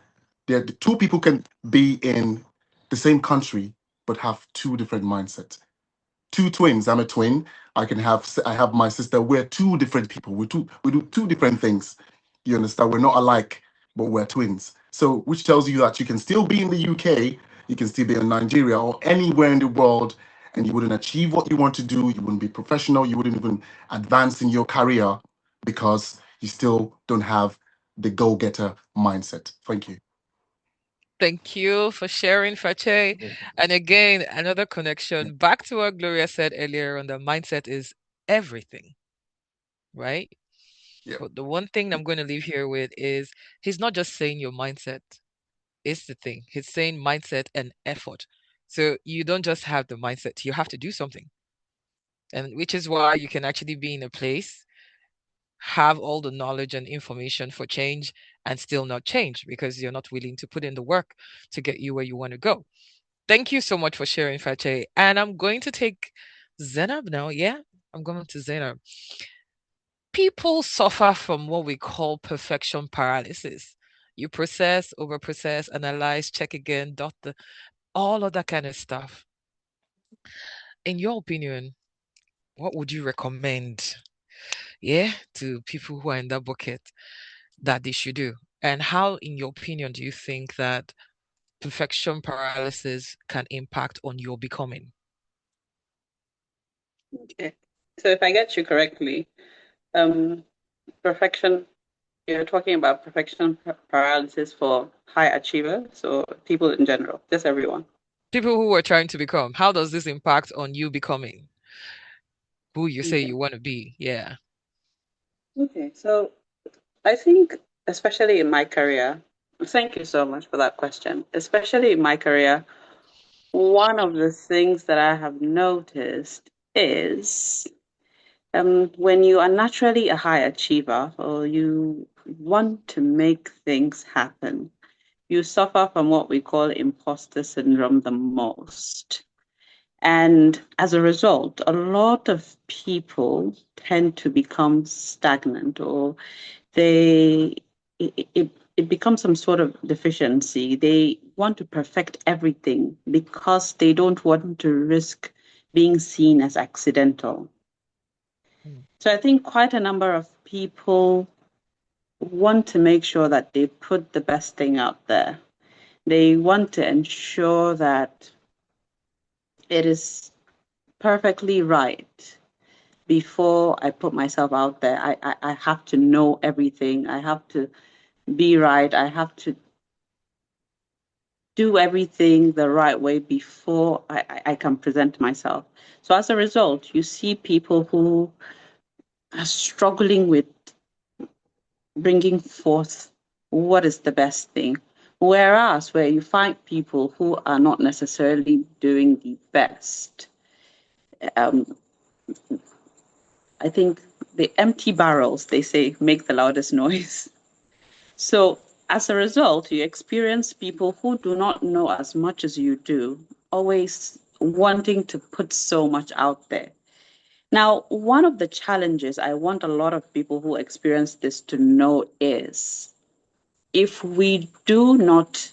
the two people can be in the same country but have two different mindsets. Two twins. I'm a twin. I have my sister. We're two different people. We do two different things. You understand? We're not alike, but we're twins. So which tells you that you can still be in the UK, you can still be in Nigeria or anywhere in the world, and you wouldn't achieve what you want to do, you wouldn't be professional, you wouldn't even advance in your career because you still don't have the go-getter mindset. Thank you. Thank you for sharing, 𝗘𝗏𝗍𝗿. And again, another connection back to what Gloria said earlier on, the mindset is everything, right? Yeah. But the one thing I'm going to leave here with is he's not just saying your mindset is the thing. He's saying mindset and effort. So you don't just have the mindset, you have to do something. And which is why you can actually be in a place, have all the knowledge and information for change, and still not change because you're not willing to put in the work to get you where you want to go. Thank you so much for sharing, 𝗙𝗻. And I'm going to take Zenab now. Yeah, I'm going to Zenab. People suffer from what we call perfection paralysis. You process, over process, analyze, check again, dot the, all of that kind of stuff. In your opinion, what would you recommend, yeah, to people who are in that bucket that they should do? And how, in your opinion, do you think that perfection paralysis can impact on your becoming? Okay. So if I get you correctly, perfection, you're talking about perfection paralysis for high achievers or people in general, just everyone. People who are trying to become. How does this impact on you becoming who you say Okay. you want to be? Yeah. Okay. So I think, especially in my career, thank you so much for that question. Especially in my career, one of the things that I have noticed is when you are naturally a high achiever or you want to make things happen, you suffer from what we call imposter syndrome the most. And as a result, a lot of people tend to become stagnant, or they it becomes some sort of deficiency. They want to perfect everything because they don't want to risk being seen as accidental. So I think quite a number of people want to make sure that they put the best thing out there. They want to ensure that it is perfectly right before I put myself out there. I have to know everything. I have to be right. I have to do everything the right way before I can present myself. So as a result, you see people who are struggling with bringing forth what is the best thing. Whereas where you find people who are not necessarily doing the best, I think the empty barrels, they say, make the loudest noise. So as a result, you experience people who do not know as much as you do, always wanting to put so much out there. Now, one of the challenges I want a lot of people who experience this to know is if we do not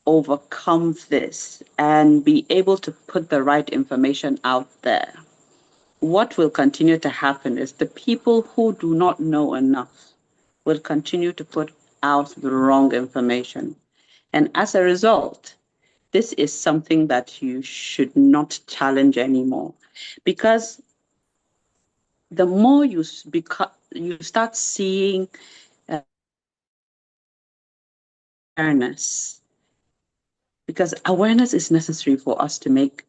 overcome this and be able to put the right information out there, what will continue to happen is the people who do not know enough will continue to put out the wrong information. And as a result, this is something that you should not challenge anymore, because the more you start seeing awareness, because awareness is necessary for us to make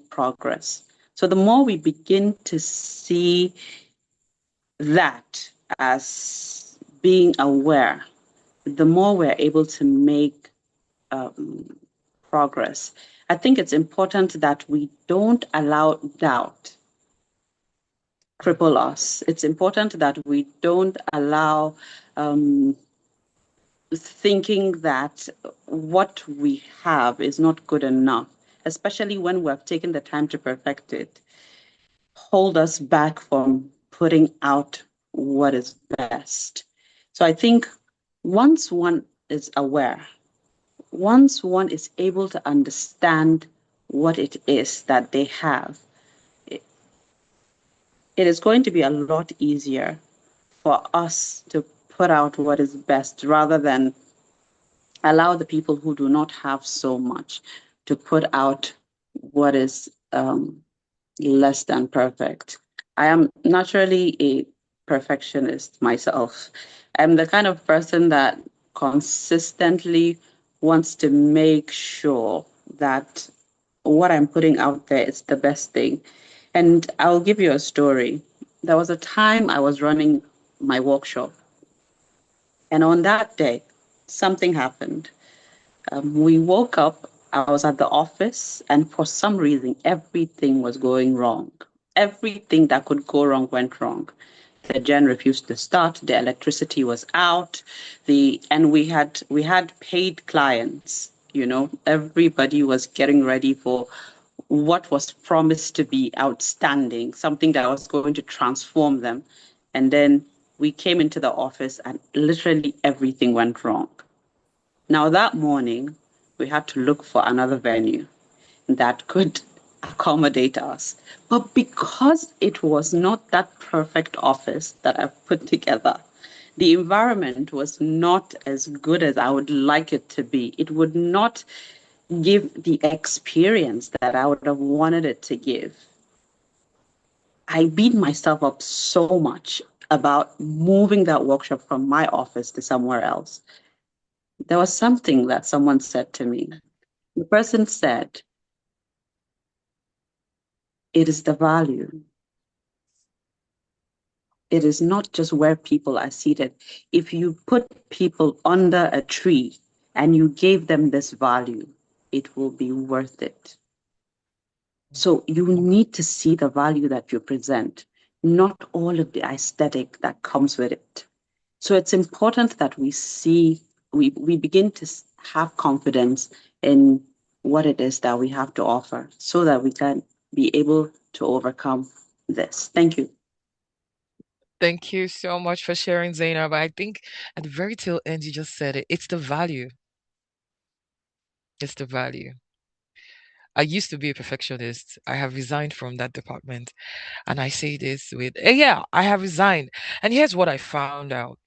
progress. So the more we begin to see that as being aware, the more we're able to make progress. I think it's important that we don't allow doubt cripple us. It's important that we don't allow thinking that what we have is not good enough, especially when we have taken the time to perfect it, hold us back from putting out what is best. So I think once one is aware, once one is able to understand what it is that they have, it is going to be a lot easier for us to put out what is best rather than allow the people who do not have so much to put out what is less than perfect. I am naturally a perfectionist myself. I'm the kind of person that consistently wants to make sure that what I'm putting out there is the best thing. And I'll give you a story. There was a time I was running my workshop, and on that day, something happened. We woke up I was at the office, and for some reason, everything was going wrong. Everything that could go wrong went wrong. The gen refused to start. The electricity was out. And we had paid clients. You know, everybody was getting ready for what was promised to be outstanding, something that was going to transform them. And then we came into the office, and literally everything went wrong. Now that morning, we had to look for another venue that could accommodate us. But because it was not that perfect office that I've put together, the environment was not as good as I would like it to be. It would not give the experience that I would have wanted it to give. I beat myself up so much about moving that workshop from my office to somewhere else. There was something that someone said to me. The person said, it is the value. It is not just where people are seated. If you put people under a tree and you gave them this value, it will be worth it. So you need to see the value that you present, not all of the aesthetic that comes with it. So it's important that we begin to have confidence in what it is that we have to offer so that we can be able to overcome this. Thank you. Thank you so much for sharing, Zainab. I think at the very tail end, you just said it. It's the value. It's the value. I used to be a perfectionist. I have resigned from that department. And I say this with, yeah, I have resigned. And here's what I found out.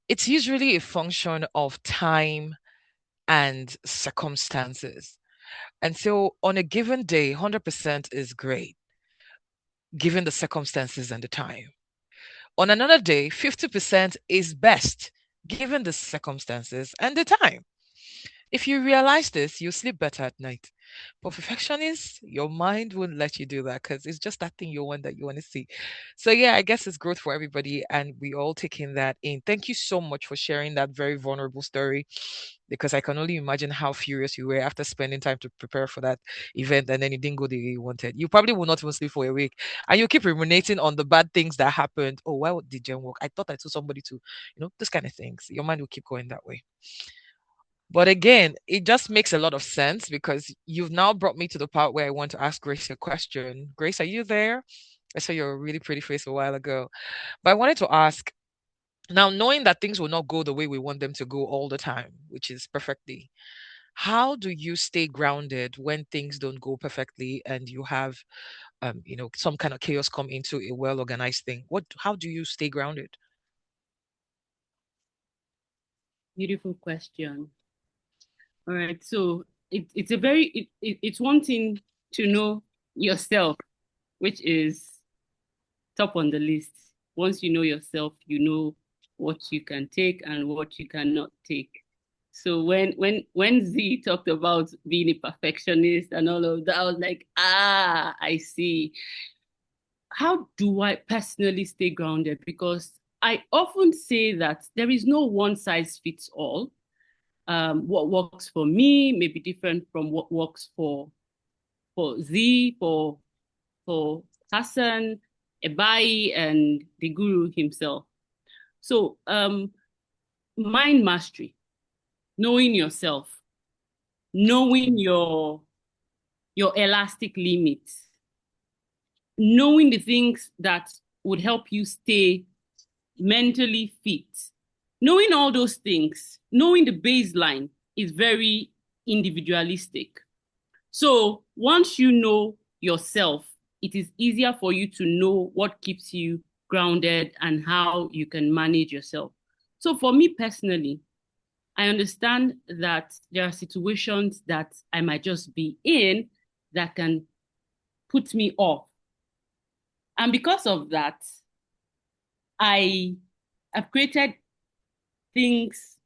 It's usually a function of time and circumstances. And so on a given day, 100% is great, given the circumstances and the time. On another day, 50% is best, given the circumstances and the time. If you realize this, you sleep better at night. But perfectionists, your mind wouldn't let you do that because it's just that thing you want that you want to see. So yeah, I guess it's growth for everybody, and we all taking that in. Thank you so much for sharing that very vulnerable story, because I can only imagine how furious you were after spending time to prepare for that event, and then it didn't go the way you wanted. You probably will not even sleep for a week, and you keep ruminating on the bad things that happened. Oh, why did Jen work? I thought I told somebody to, this kind of things. Your mind will keep going that way. But again, it just makes a lot of sense because you've now brought me to the part where I want to ask Grace a question. Grace, are you there? I saw your really pretty face a while ago. But I wanted to ask, now knowing that things will not go the way we want them to go all the time, which is perfectly, how do you stay grounded when things don't go perfectly and you have some kind of chaos come into a well-organized thing? How do you stay grounded? Beautiful question. All right, so it's one thing to know yourself, which is top on the list. Once you know yourself, you know what you can take and what you cannot take. So when Z talked about being a perfectionist and all of that, I was like, I see. How do I personally stay grounded? Because I often say that there is no one size fits all. What works for me may be different from what works for Z, for Hassan, Ebai, and the guru himself. So mind mastery, knowing yourself, knowing your elastic limits, knowing the things that would help you stay mentally fit. Knowing all those things, knowing the baseline is very individualistic. So once you know yourself, it is easier for you to know what keeps you grounded and how you can manage yourself. So for me personally, I understand that there are situations that I might just be in that can put me off. And because of that, I have created things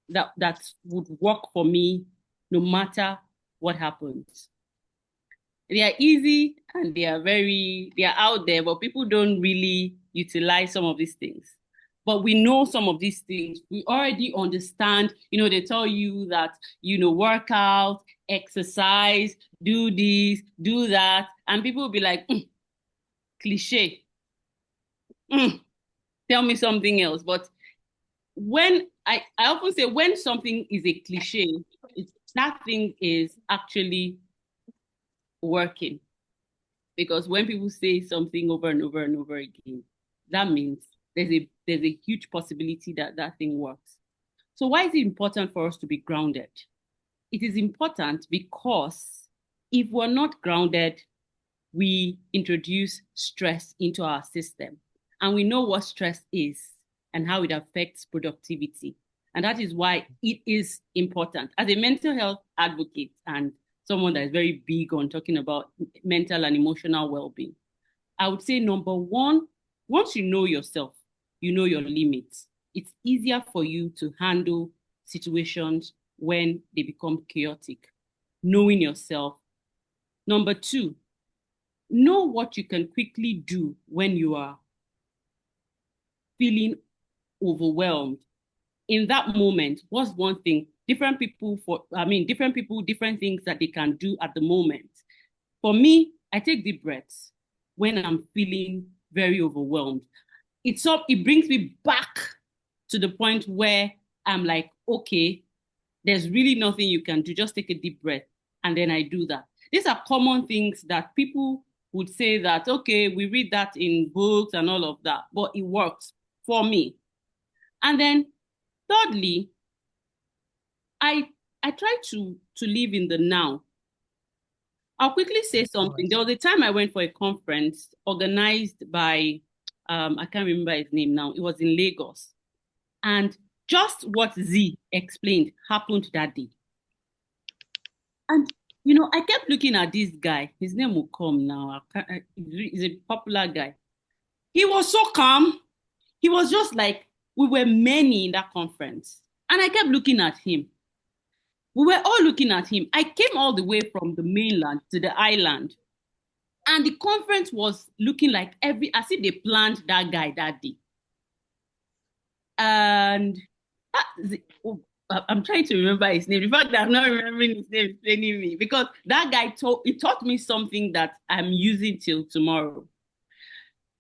that would work for me no matter what happens. They are easy and they are out there, but people don't really utilize some of these things. but we know some of these things. We already understand, they tell you that, work out, exercise, do this, do that. And people will be like, cliche. Tell me something else. But when I often say when something is a cliche, that thing is actually working. Because when people say something over and over and over again, that means there's a huge possibility that that thing works. So why is it important for us to be grounded? It is important because if we're not grounded, we introduce stress into our system. And we know what stress is and how it affects productivity. And that is why it is important. As a mental health advocate and someone that is very big on talking about mental and emotional well-being, I would say number one, once you know yourself, you know your limits, it's easier for you to handle situations when they become chaotic, knowing yourself. Number two, know what you can quickly do when you are feeling overwhelmed. In that moment, what's one thing? Different people, different things that they can do at the moment. For me, I take deep breaths when I'm feeling very overwhelmed. It brings me back to the point where I'm like, okay, there's really nothing you can do. Just take a deep breath. And then I do that. These are common things that people would say that, okay, we read that in books and all of that, but it works for me. And then thirdly, I try to live in the now. I'll quickly say something. There was a time I went for a conference organized by, I can't remember his name now. It was in Lagos. And just what Z explained happened that day. And, I kept looking at this guy. His name will come now. He's a popular guy. He was so calm. He was just like, we were many in that conference. And I kept looking at him. We were all looking at him. I came all the way from the mainland to the island. And the conference was looking like as if they planned that guy that day. And I'm trying to remember his name. The fact that I'm not remembering his name is paining me because that guy taught me something that I'm using till tomorrow.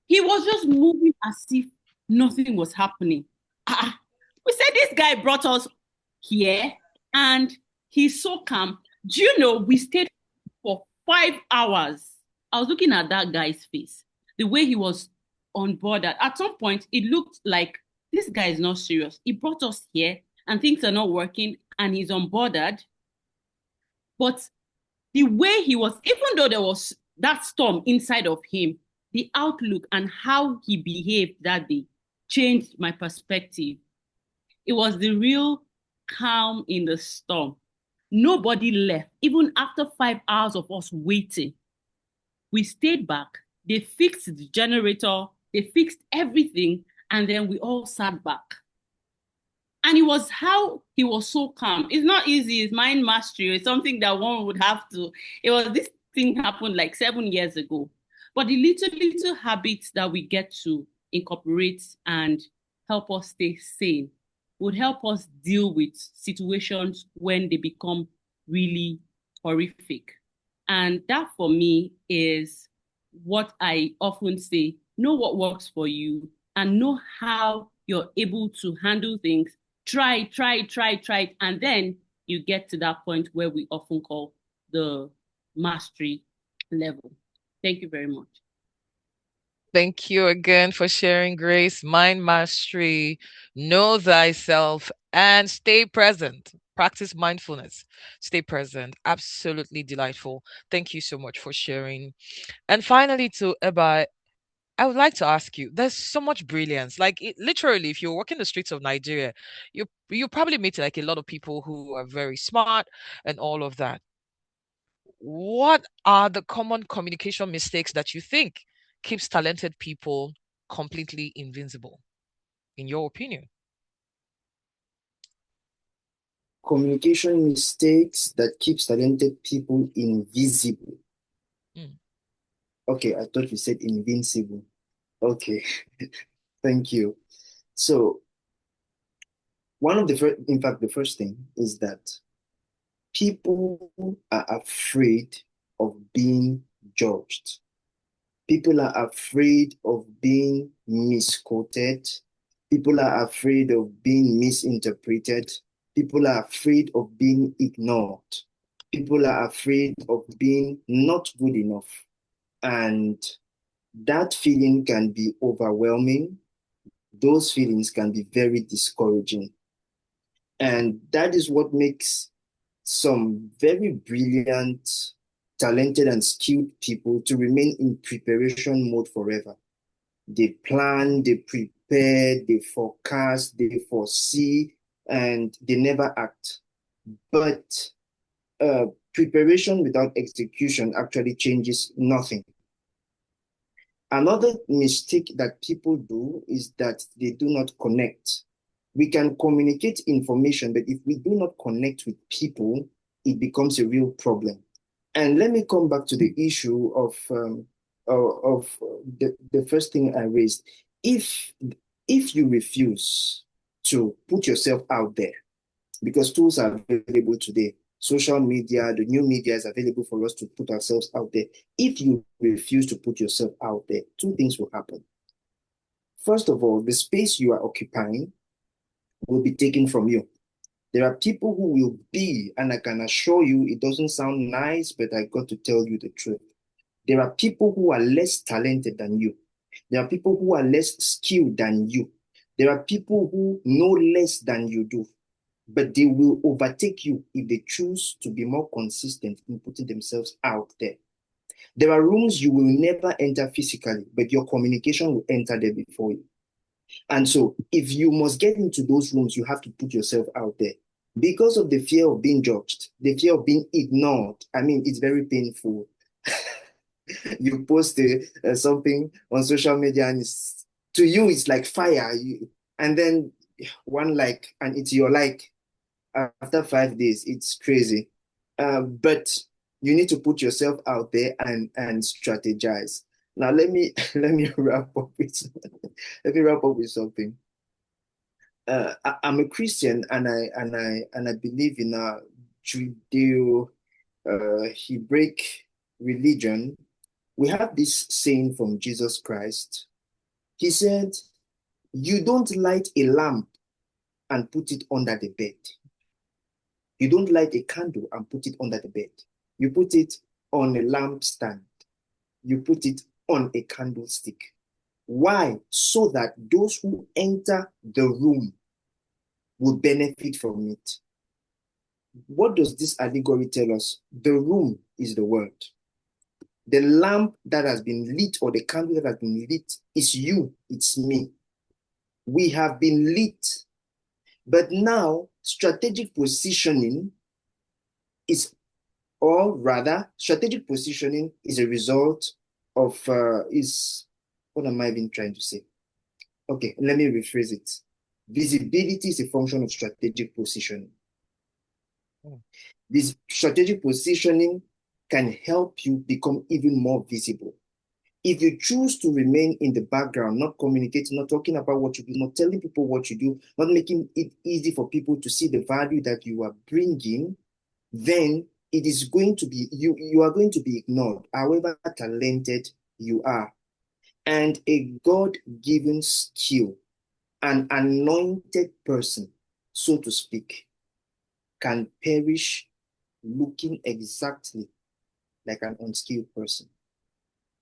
He was just moving as if nothing was happening. We said this guy brought us here and he's so calm. Do you know, we stayed for 5 hours. I was looking at that guy's face, the way he was on board. At some point, it looked like this guy is not serious. He brought us here and things are not working and he's unbothered. But the way he was, even though there was that storm inside of him, the outlook and how he behaved that day changed my perspective. It was the real calm in the storm. Nobody left, even after 5 hours of us waiting. We stayed back. They fixed the generator. They fixed everything. And then we all sat back. And it was how he was so calm. It's not easy. It's mind mastery. It's something that one would have to. This thing happened like 7 years ago. But the little habits that we get to incorporate and help us stay sane would help us deal with situations when they become really horrific. And that for me is what I often say, know what works for you and know how you're able to handle things. Try, and then you get to that point where we often call the mastery level. Thank you very much. Thank you again for sharing, Grace. Mind mastery, know thyself, and stay present. Practice mindfulness. Stay present. Absolutely delightful. Thank you so much for sharing. And finally, to Ebai, I would like to ask you, there's so much brilliance. Like literally, if you're walking the streets of Nigeria, you probably meet like a lot of people who are very smart and all of that. What are the common communication mistakes that you think keeps talented people completely invincible, in your opinion? Communication mistakes that keeps talented people invisible. Okay, I thought you said invincible. Okay, thank you. So one of the first, in fact, the first thing is that people are afraid of being judged. People are afraid of being misquoted. People are afraid of being misinterpreted. People are afraid of being ignored. People are afraid of being not good enough. And that feeling can be overwhelming. Those feelings can be very discouraging. And that is what makes some very brilliant, talented, and skilled people to remain in preparation mode forever. They plan, they prepare, they forecast, they foresee, and they never act. But preparation without execution actually changes nothing. Another mistake that people do is that they do not connect. We can communicate information, but if we do not connect with people, it becomes a real problem. And let me come back to the issue of the first thing I raised. If you refuse to put yourself out there, because tools are available today, social media, the new media is available for us to put ourselves out there. If you refuse to put yourself out there, two things will happen. First of all, the space you are occupying will be taken from you. There are people who will be, and I can assure you, it doesn't sound nice, but I got to tell you the truth. There are people who are less talented than you. There are people who are less skilled than you. There are people who know less than you do, but they will overtake you if they choose to be more consistent in putting themselves out there. There are rooms you will never enter physically, but your communication will enter there before you. And so if you must get into those rooms, you have to put yourself out there. Because of the fear of being judged, the fear of being ignored. I mean, it's very painful. You post something on social media and to you, it's like fire. And then one like, and it's your like. After 5 days, it's crazy. But you need to put yourself out there and strategize. Now let me wrap up with something. I'm a Christian and I believe in a Judeo-Hebraic religion. We have this saying from Jesus Christ. He said, "You don't light a lamp and put it under the bed. You don't light a candle and put it under the bed. You put it on a lampstand. You put it on a candlestick." Why? So that those who enter the room will benefit from it. What does this allegory tell us? The room is the word. The lamp that has been lit or the candle that has been lit is you, it's me. We have been lit. But now, strategic positioning strategic positioning is a result of, what am I even trying to say? Okay, let me rephrase it. Visibility is a function of strategic positioning. This strategic positioning can help you become even more visible. If you choose to remain in the background, not communicating, not talking about what you do, not telling people what you do, not making it easy for people to see the value that you are bringing, then it is going to be, you are going to be ignored, however talented you are. And a God-given skill, an anointed person, so to speak, can perish looking exactly like an unskilled person.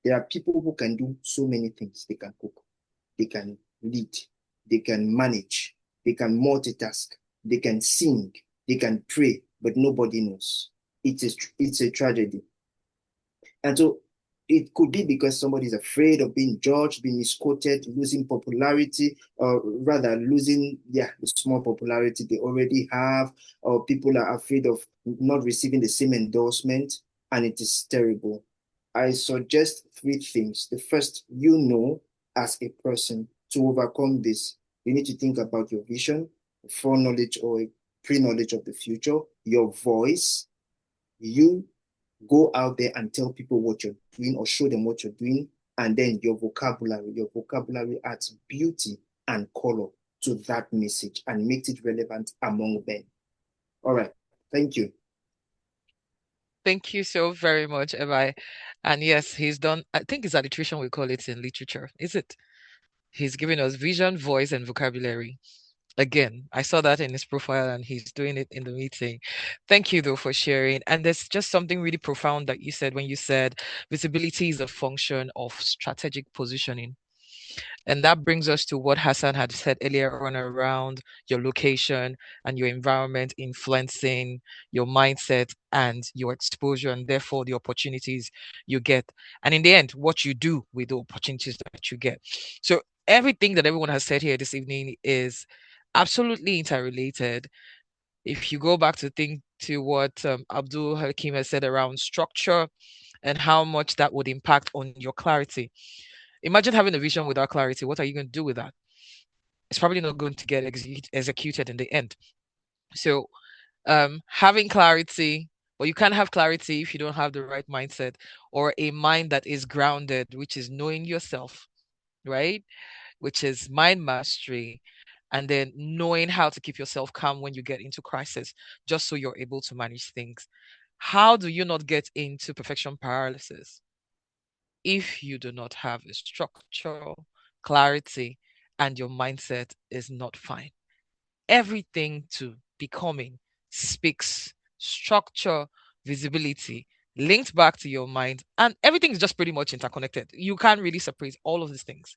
There are people who can do so many things. They can cook, they can lead, they can manage, they can multitask, they can sing, they can pray, but nobody knows. It's a tragedy. And so it could be because somebody is afraid of being judged, being misquoted, losing popularity, or rather losing the small popularity they already have, or people are afraid of not receiving the same endorsement, and it is terrible. I suggest 3 things. The first, as a person, to overcome this, you need to think about your vision, foreknowledge or pre-knowledge of the future, your voice. You go out there and tell people what you're doing or show them what you're doing, and then your vocabulary adds beauty and color to that message and make it relevant among them. All right. Thank you. Thank you so very much, Ebai. And yes, he's done, I think it's alliteration we call it in literature, is it? He's giving us vision, voice, and vocabulary. Again, I saw that in his profile and he's doing it in the meeting. Thank you though for sharing. And there's just something really profound that you said when you said visibility is a function of strategic positioning. And that brings us to what Hassan had said earlier on around your location and your environment influencing your mindset and your exposure, and therefore the opportunities you get. And in the end, what you do with the opportunities that you get. So everything that everyone has said here this evening is absolutely interrelated. If you go back to think to what Abdulhakeem has said around structure and how much that would impact on your clarity. Imagine having a vision without clarity. What are you going to do with that? It's probably not going to get executed in the end. So having clarity, well, you can't have clarity if you don't have the right mindset or a mind that is grounded, which is knowing yourself, right? Which is mind mastery, and then knowing how to keep yourself calm when you get into crisis, just so you're able to manage things. How do you not get into perfection paralysis? If you do not have a structure, clarity, and your mindset is not fine. Everything to becoming speaks structure, visibility, linked back to your mind, and everything is just pretty much interconnected. You can't really separate all of these things.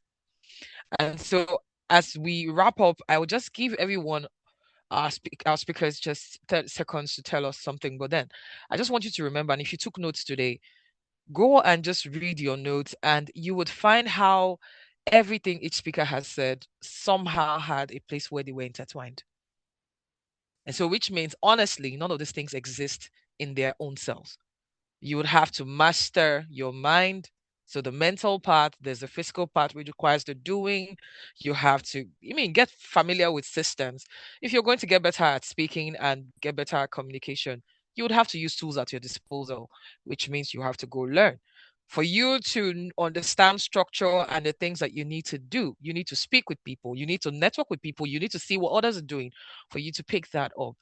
And so as we wrap up, I will just give everyone our speakers just 30 seconds to tell us something. But then I just want you to remember, and if you took notes today, go and just read your notes and you would find how everything each speaker has said somehow had a place where they were intertwined. And so, which means, honestly, none of these things exist in their own selves. You would have to master your mind. So the mental part, there's the physical part, which requires the doing. You have to, get familiar with systems. If you're going to get better at speaking and get better at communication, you would have to use tools at your disposal, which means you have to go learn. For you to understand structure and the things that you need to do, you need to speak with people, you need to network with people, you need to see what others are doing for you to pick that up.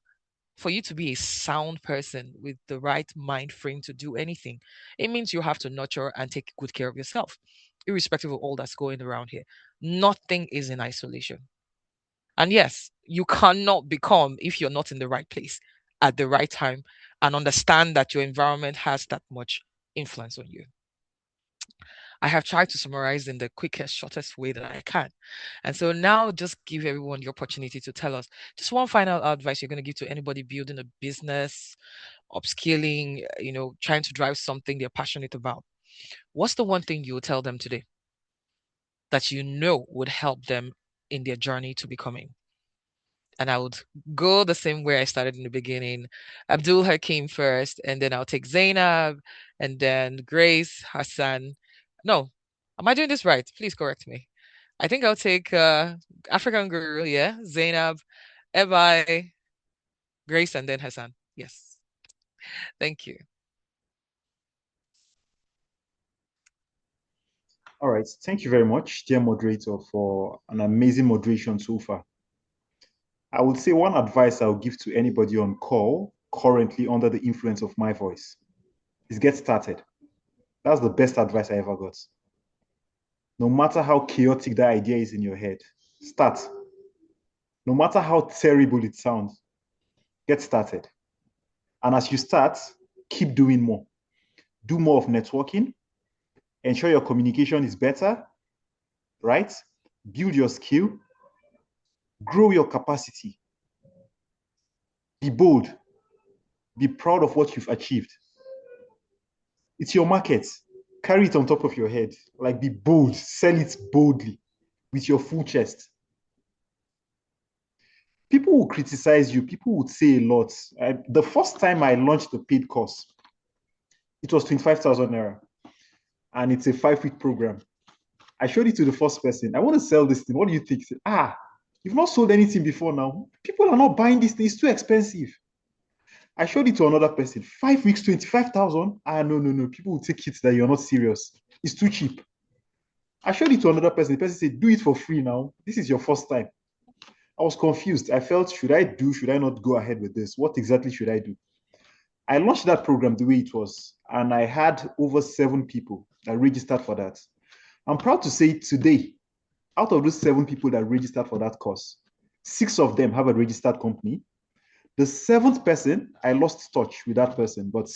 For you to be a sound person with the right mind frame to do anything, it means you have to nurture and take good care of yourself, irrespective of all that's going around here. Nothing is in isolation. And yes, you cannot become if you're not in the right place at the right time and understand that your environment has that much influence on you. I have tried to summarize in the quickest, shortest way that I can. And so now just give everyone the opportunity to tell us just one final advice you're going to give to anybody building a business, upskilling, trying to drive something they're passionate about. What's the one thing you will tell them today that you know would help them in their journey to becoming? And I would go the same way I started in the beginning. Abdulhakeem first, and then I'll take Zenab, and then Grace, Hassan. No, am I doing this right? Please correct me. I think I'll take African Guru, yeah, Zenab, Ebai, Grace, and then Hassan. Yes. Thank you. All right. Thank you very much, dear moderator, for an amazing moderation so far. I would say one advice I would give to anybody on call currently under the influence of my voice is get started. That's the best advice I ever got. No matter how chaotic that idea is in your head, start. No matter how terrible it sounds, get started. And as you start, keep doing more. Do more of networking. Ensure your communication is better, right? Build your skill. Grow your capacity. Be bold. Be proud of what you've achieved. It's your market. Carry it on top of your head. Like, be bold. Sell it boldly with your full chest. People will criticize you. People would say a lot. The first time I launched the paid course, it was 25,000 naira. And it's a 5-week program. I showed it to the first person. I want to sell this thing. What do you think? Said, you've not sold anything before now. People are not buying this thing. It's too expensive. I showed it to another person. 5 weeks, 25,000. No. People will take it that you're not serious. It's too cheap. I showed it to another person. The person said, do it for free now. This is your first time. I was confused. I felt, should I not go ahead with this? What exactly should I do? I launched that program the way it was, and I had over 7 people that registered for that. I'm proud to say today, out of those 7 people that registered for that course, 6 of them have a registered company. The 7th person, I lost touch with that person, but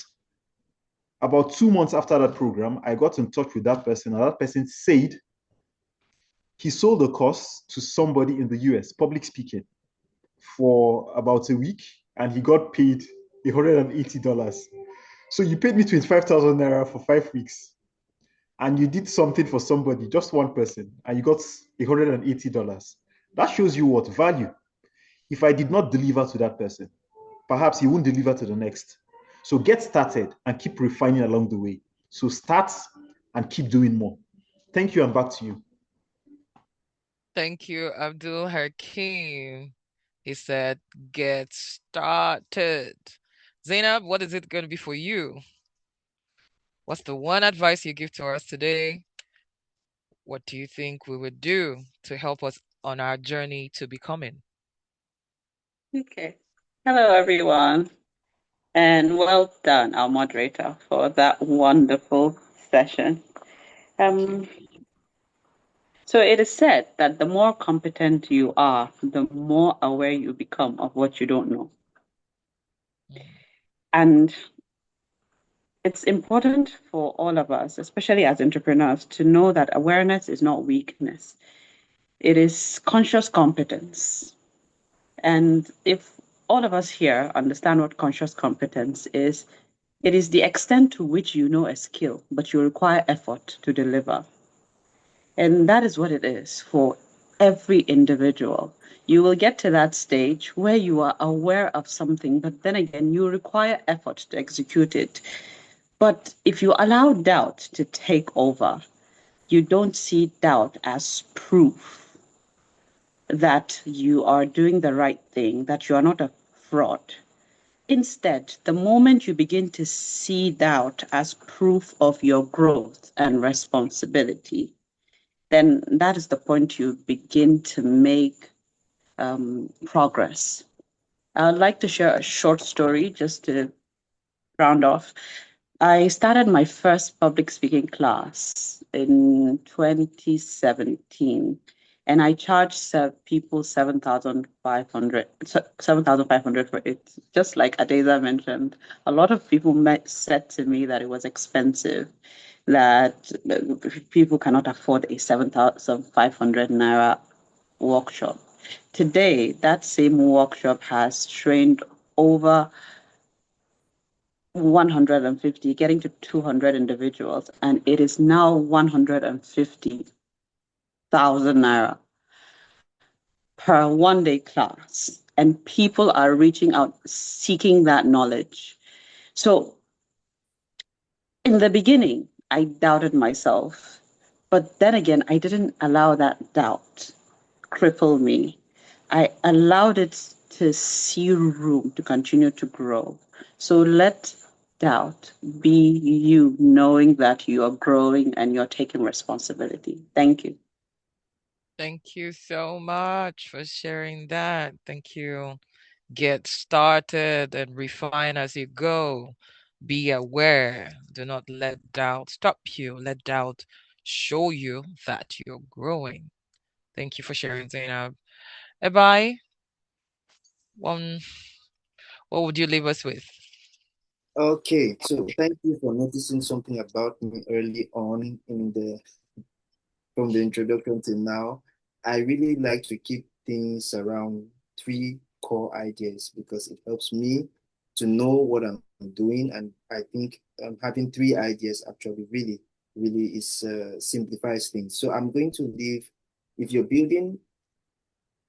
about 2 months after that program, I got in touch with that person, and that person said he sold the course to somebody in the US, public speaking, for about a week, and he got paid $180. So you paid me 25,000 naira for 5 weeks, and you did something for somebody, just one person, and you got $180. That shows you what value. If I did not deliver to that person, perhaps he won't deliver to the next. So get started and keep refining along the way. So start and keep doing more. Thank you, and back to you. Thank you, Abdulhakeem. He said, get started. Zenab, what is it going to be for you? What's the one advice you give to us today? What do you think we would do to help us on our journey to becoming? Okay. Hello, everyone. And well done, our moderator, for that wonderful session. So it is said that the more competent you are, the more aware you become of what you don't know. And it's important for all of us, especially as entrepreneurs, to know that awareness is not weakness. It is conscious competence. And if all of us here understand what conscious competence is, it is the extent to which you know a skill, but you require effort to deliver. And that is what it is for every individual. You will get to that stage where you are aware of something, but then again, you require effort to execute it. But if you allow doubt to take over, you don't see doubt as proof that you are doing the right thing, that you are not a fraud. Instead, the moment you begin to see doubt as proof of your growth and responsibility, then that is the point you begin to make progress. I'd like to share a short story just to round off. I started my first public speaking class in 2017, and I charged people 7,500 for it. Just like Adeiza mentioned, a lot of people said to me that it was expensive, that people cannot afford a 7,500 naira workshop. Today, that same workshop has trained over 150, getting to 200 individuals, and it is now 150,000 naira per one-day class. And people are reaching out, seeking that knowledge. So in the beginning, I doubted myself, but then again, I didn't allow that doubt cripple me. I allowed it to see room to continue to grow. So let doubt be you knowing that you are growing and you're taking responsibility. Thank you. Thank you so much for sharing that. Thank you. Get started and refine as you go. Be aware. Do not let doubt stop you. Let doubt show you that you're growing. Thank you for sharing, Zainab. Ebai, what would you leave us with? Okay, so thank you for noticing something about me early on from the introduction to now. I really like to keep things around 3 core ideas because it helps me to know what I'm doing, and I think having 3 ideas actually really is simplifies things. So I'm going to leave, if you're building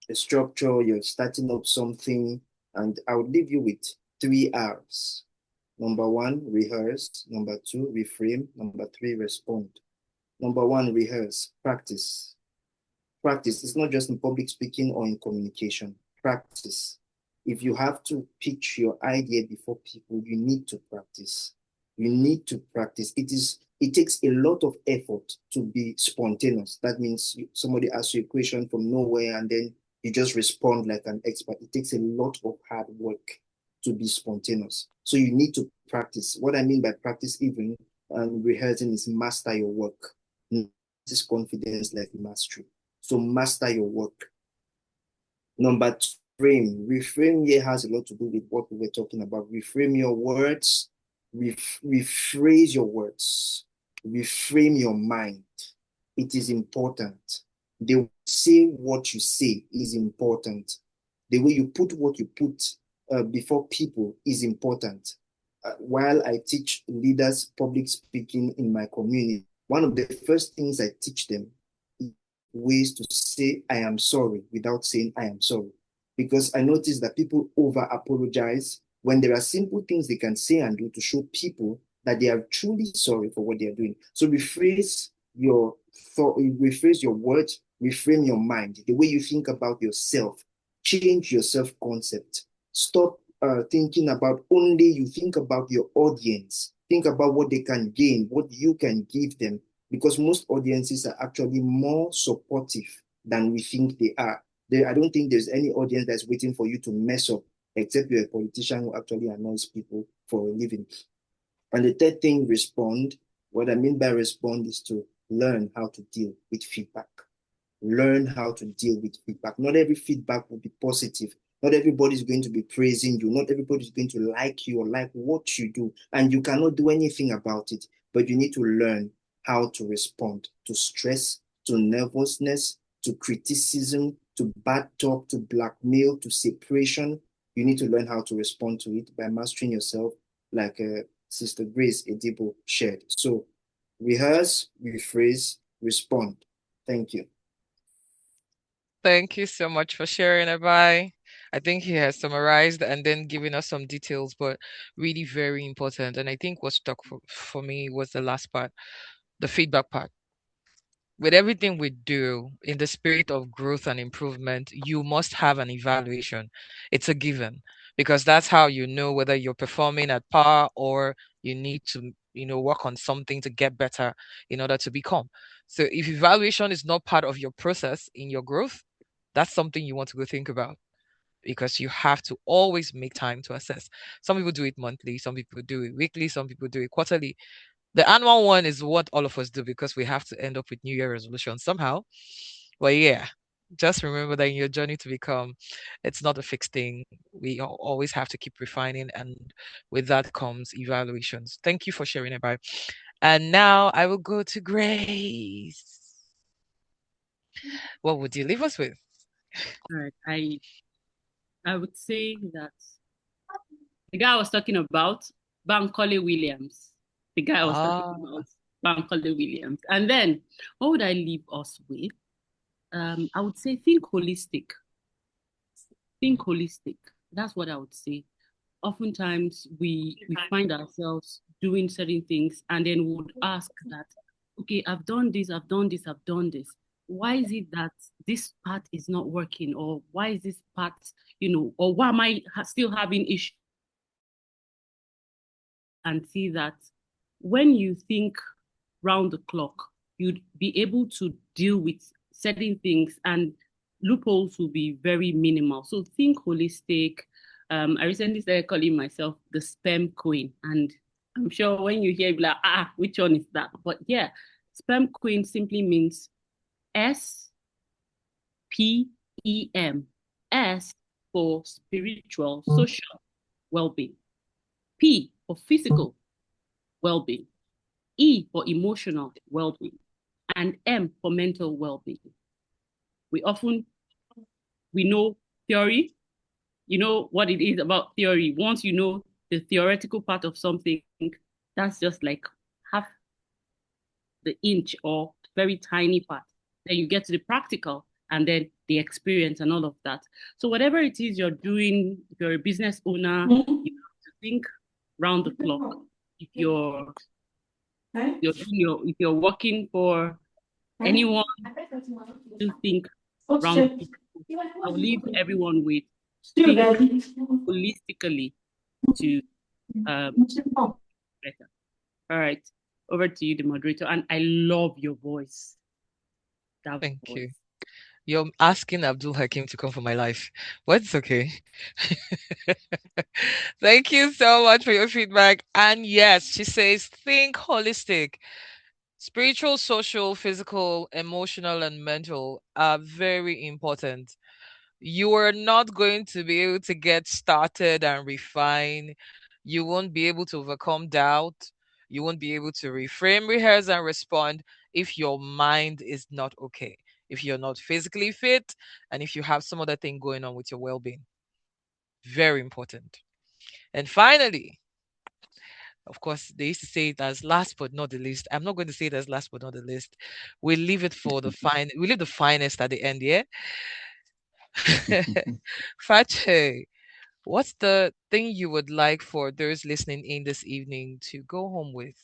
a structure, you're starting up something, and I would leave you with 3 R's. Number 1, rehearse. Number 2, reframe. Number 3, respond. Number 1, rehearse, practice. Practice. It's not just in public speaking or in communication. Practice. If you have to pitch your idea before people, you need to practice. You need to practice. It takes a lot of effort to be spontaneous. That means somebody asks you a question from nowhere and then You just respond like an expert. It takes a lot of hard work to be spontaneous. So you need to practice. What I mean by practice even rehearsing is master your work. This is confidence like mastery. So master your work. Number two, reframe here has a lot to do with what we were talking about. Reframe your words, rephrase your words, reframe your mind. It is important. The way you say what you say is important. The way you put what you put before people is important. While I teach leaders public speaking in my community, one of the first things I teach them is ways to say I am sorry without saying I am sorry. Because I notice that people over apologize when there are simple things they can say and do to show people that they are truly sorry for what they are doing. So rephrase your thought, rephrase your words, reframe your mind, the way you think about yourself, change your self-concept. Stop thinking about only you, think about your audience, think about what they can gain, what you can give them, because most audiences are actually more supportive than we think they are. I don't think there's any audience that's waiting for you to mess up, except you're a politician who actually annoys people for a living. And the third thing, respond. What I mean by respond is to learn how to deal with feedback. Learn how to deal with feedback. Not every feedback will be positive. Not everybody's going to be praising you. Not everybody's going to like you or like what you do. And you cannot do anything about it. But you need to learn how to respond to stress, to nervousness, to criticism, to bad talk, to blackmail, to separation. You need to learn how to respond to it by mastering yourself, like Sister Grace Edibo shared. So rehearse, rephrase, respond. Thank you. Thank you so much for sharing, Ebai. I think he has summarized and then given us some details, but really very important. And I think what stuck for me was the last part, the feedback part. With everything we do in the spirit of growth and improvement, you must have an evaluation. It's a given because that's how you know whether you're performing at par or you need to, work on something to get better in order to become. So if evaluation is not part of your process in your growth, that's something you want to go think about because you have to always make time to assess. Some people do it monthly, some people do it weekly, some people do it quarterly. The annual one is what all of us do because we have to end up with New Year resolution somehow. But yeah, just remember that in your journey to become, it's not a fixed thing. We always have to keep refining, and with that comes evaluations. Thank you for sharing it, Ebai. And now I will go to Grace. What would you leave us with? All right. I would say that the guy I was talking about, Bankole Williams. The guy I was talking about, Bankole Williams. And then, what would I leave us with? I would say think holistic. Think holistic. That's what I would say. Oftentimes, we find ourselves doing certain things and then would ask that, okay, I've done this, I've done this, I've done this. Why is it that this part is not working? Or why is this part, or why am I still having issues? And see that when you think round the clock, you'd be able to deal with certain things and loopholes will be very minimal. So think holistic. I recently started calling myself the sperm queen. And I'm sure when you hear, like, which one is that? But yeah, sperm queen simply means SPEM. S for spiritual, social well-being. P for physical well-being. E for emotional well-being. And M for mental well-being. We know theory, you know what it is about theory. Once you know the theoretical part of something, that's just like half the inch or very tiny part. Then you get to the practical and then the experience and all of that. So whatever it is you're doing, if you're a business owner, you have to think round the clock. If you're if you're working for anyone, to think round the clock. I'll leave everyone with think holistically to better. All right, over to you, the moderator. And I love your voice. Thank you. You're asking Abdulhakeem to come for my life. Well, it's okay. Thank you so much for your feedback. And yes, she says, think holistic. Spiritual, social, physical, emotional, and mental are very important. You are not going to be able to get started and refine. You won't be able to overcome doubt. You won't be able to reframe, rehearse, and respond if your mind is not okay, if you're not physically fit, and if you have some other thing going on with your well being. Very important. And finally, of course, they used to say it as last but not the least. I'm not going to say it as last but not the least. We leave it for the fine. We leave the finest at the end, yeah. Fache, what's the thing you would like for those listening in this evening to go home with?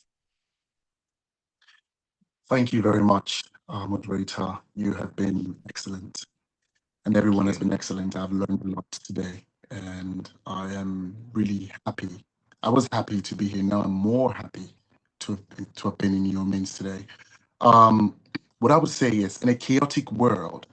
Thank you very much, moderator. You have been excellent, and Thank everyone has you. been excellent. I've learned a lot today, and I am really happy. I was happy to be here. Now I'm more happy to have been in your midst today. Um, what I would say is, in a chaotic world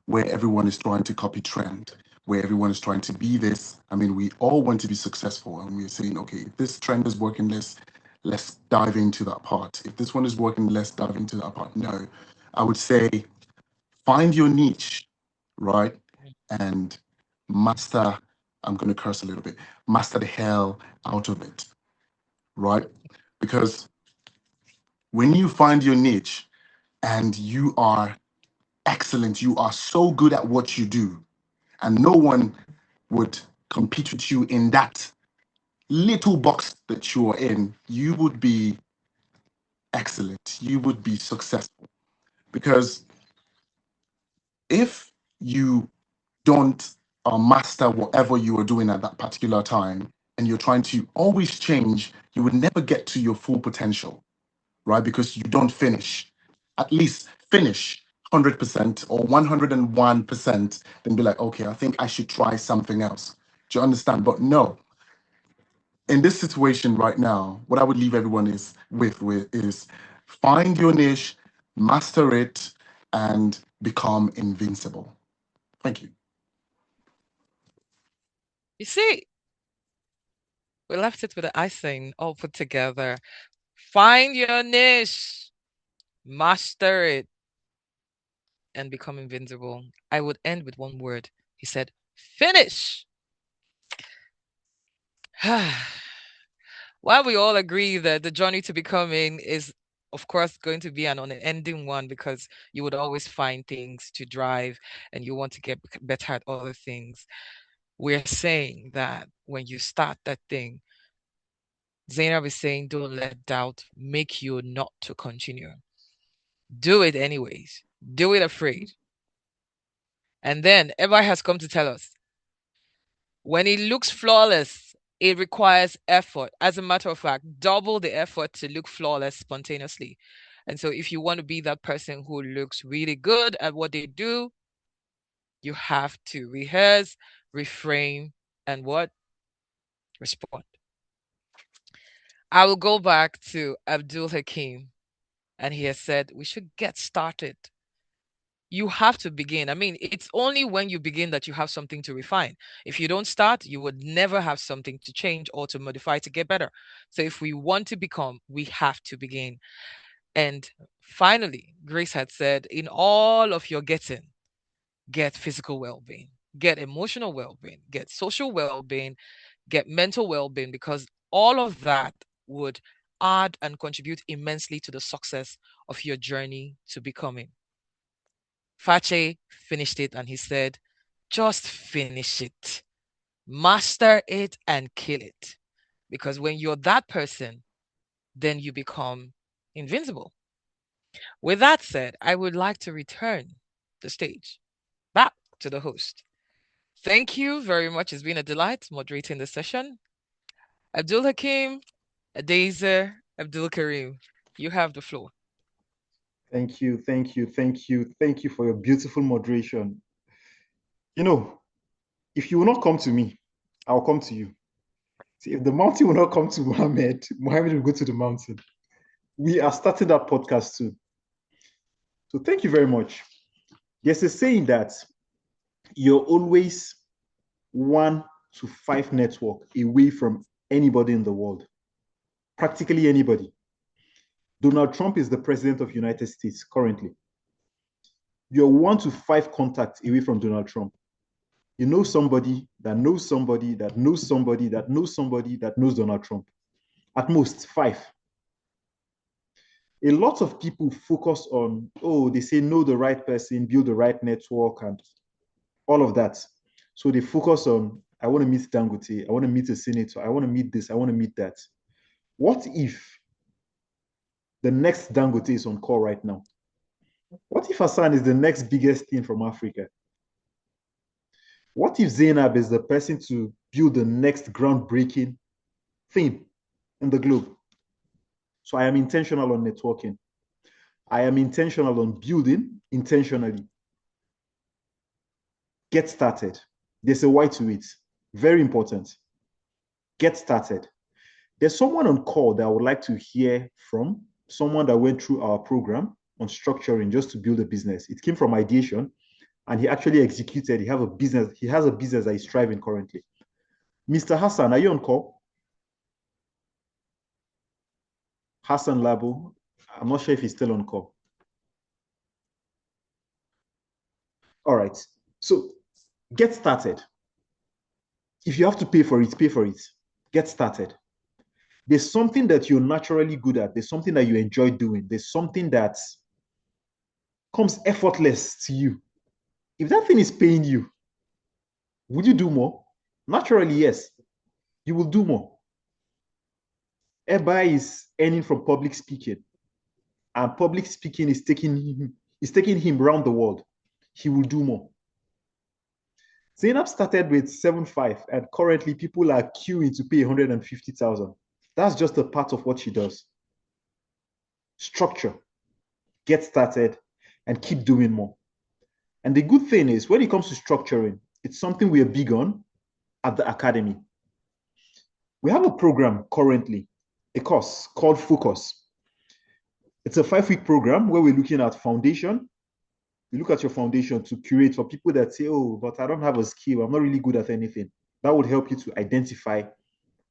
where everyone is trying to copy trend, where everyone is trying to be this, I mean, we all want to be successful, and we're saying, okay, if this trend is working, let's dive into that part. If this one is working, let's dive into that part. No, I would say find your niche, right? And master, I'm going to curse a little bit, master the hell out of it, right? Because when you find your niche and you are excellent, you are so good at what you do, and no one would compete with you in that little box that you are in, you would be excellent. You would be successful. Because if you don't master whatever you are doing at that particular time, and you're trying to always change, you would never get to your full potential, right? Because you don't finish. At least finish 100% or 101%, then be like, okay, I think I should try something else. Do you understand? But no, in this situation right now, what I would leave everyone with is find your niche, master it, and become invincible. Thank you. You see, we left it with the icing all put together. Find your niche, master it, and become invincible. I would end with one word. He said, finish. While we all agree that the journey to becoming is, of course, going to be an unending one because you would always find things to drive and you want to get better at other things, we're saying that when you start that thing, Zainab is saying, don't let doubt make you not to continue. Do it anyways. Do it afraid. And then Ebai has come to tell us when it looks flawless, it requires effort. As a matter of fact, double the effort to look flawless spontaneously. And so, if you want to be that person who looks really good at what they do, you have to rehearse, reframe, and what? Respond. I will go back to Abdulhakeem, and he has said we should get started. You have to begin. I mean, it's only when you begin that you have something to refine. If you don't start, you would never have something to change or to modify to get better. So if we want to become, we have to begin. And finally, Grace had said, in all of your getting, get physical well-being, get emotional well-being, get social well-being, get mental well-being, because all of that would add and contribute immensely to the success of your journey to becoming. 𝗙𝗵𝗃 finished it and he said, just finish it, master it and kill it. Because when you're that person, then you become invincible. With that said, I would like to return the stage back to the host. Thank you very much. It's been a delight moderating the session. Abdulhakeem, Adeiza, Abdulkareem, you have the floor. Thank you, thank you, thank you, thank you for your beautiful moderation. You know, if you will not come to me, I'll come to you. See, if the mountain will not come to Muhammad, Muhammad will go to the mountain. We are starting that podcast soon. So thank you very much. There's a saying that you're always 1 to 5 network away from anybody in the world, practically anybody. Donald Trump is the president of the United States currently. You're 1 to 5 contacts away from Donald Trump. You know somebody that knows somebody that knows somebody that knows somebody that knows Donald Trump. At most 5. A lot of people focus on, they say know the right person, build the right network, and all of that. So they focus on, I want to meet Dangote, I want to meet a senator, I want to meet this, I want to meet that. What if the next Dangote is on call right now? What if Hassan is the next biggest thing from Africa? What if Zenab is the person to build the next groundbreaking thing in the globe? So I am intentional on networking. I am intentional on building intentionally. Get started. There's a why to it. Very important. Get started. There's someone on call that I would like to hear from, someone that went through our program on structuring just to build a business. It came from ideation, and he actually executed. He has a business that he's thriving currently. Mr. Hassan, are you on call? Hassan Labo, I'm not sure if he's still on call. All right, so get started. If you have to pay for it, pay for it. Get started. There's something that you're naturally good at. There's something that you enjoy doing. There's something that comes effortless to you. If that thing is paying you, would you do more? Naturally, yes. You will do more. Ebai is earning from public speaking, and public speaking is taking him around the world. He will do more. Zenab started with 7.5, and currently people are queuing to pay 150,000. That's just a part of what she does. Structure, get started, and keep doing more. And the good thing is, when it comes to structuring, it's something we are big on at the academy. We have a program currently, a course called Focus. It's a 5-week program where we're looking at foundation. We look at your foundation to curate for people that say, but I don't have a skill, I'm not really good at anything. That would help you to identify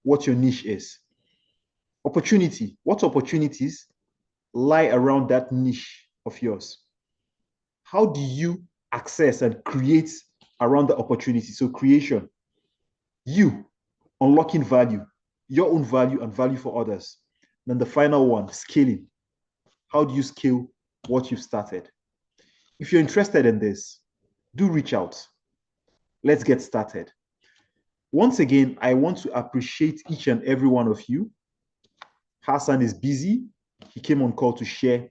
what your niche is. Opportunity, what opportunities lie around that niche of yours? How do you access and create around the opportunity? So creation, you unlocking value, your own value and value for others. Then the final one, scaling. How do you scale what you've started? If you're interested in this, do reach out. Let's get started. Once again, I want to appreciate each and every one of you. Hassan is busy. He came on call to share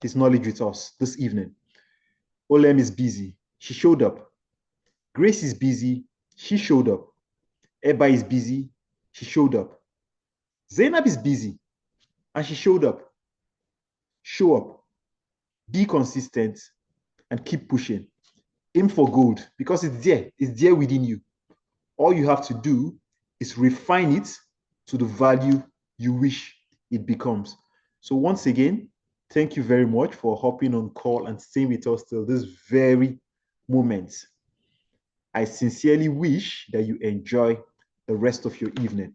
his knowledge with us this evening. Olem is busy. She showed up. Grace is busy. She showed up. Ebai is busy. She showed up. Zenab is busy. And she showed up. Show up. Be consistent. And keep pushing. Aim for gold because it's there. It's there within you. All you have to do is refine it to the value you wish it becomes. So once again, thank you very much for hopping on call and staying with us till this very moment. I sincerely wish that you enjoy the rest of your evening.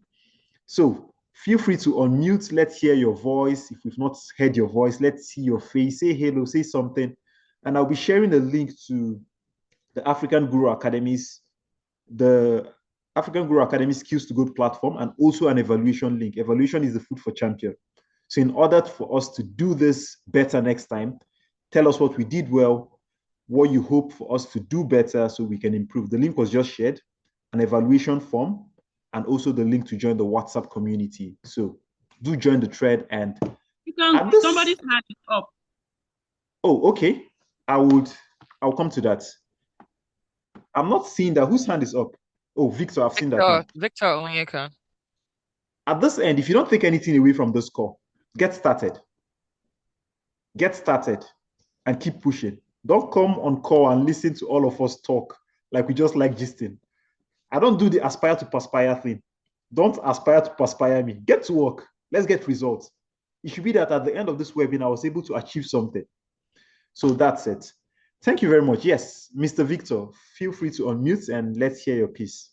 So feel free to unmute. Let's hear your voice. If we've not heard your voice, let's see your face. Say hello, say something. And I'll be sharing a link to the African Guru Academy's, the African Guru Academy SkillsToGold platform, and also an evaluation link. Evaluation is the food for champion. So in order for us to do this better next time, tell us what we did well, what you hope for us to do better so we can improve. The link was just shared, an evaluation form, and also the link to join the WhatsApp community. So do join the thread. And somebody's hand is up. Oh, okay. I'll come to that. I'm not seeing that. Whose hand is up? Oh, Victor, I've seen that hand. Victor Onyeka. At this end, if you don't take anything away from this call, get started. Get started and keep pushing. Don't come on call and listen to all of us talk like we just like gisting. I don't do the aspire to perspire thing. Don't aspire to perspire me. Get to work. Let's get results. It should be that at the end of this webinar, I was able to achieve something. So that's it. Thank you very much. Yes, Mr. Victor, feel free to unmute and let's hear your piece.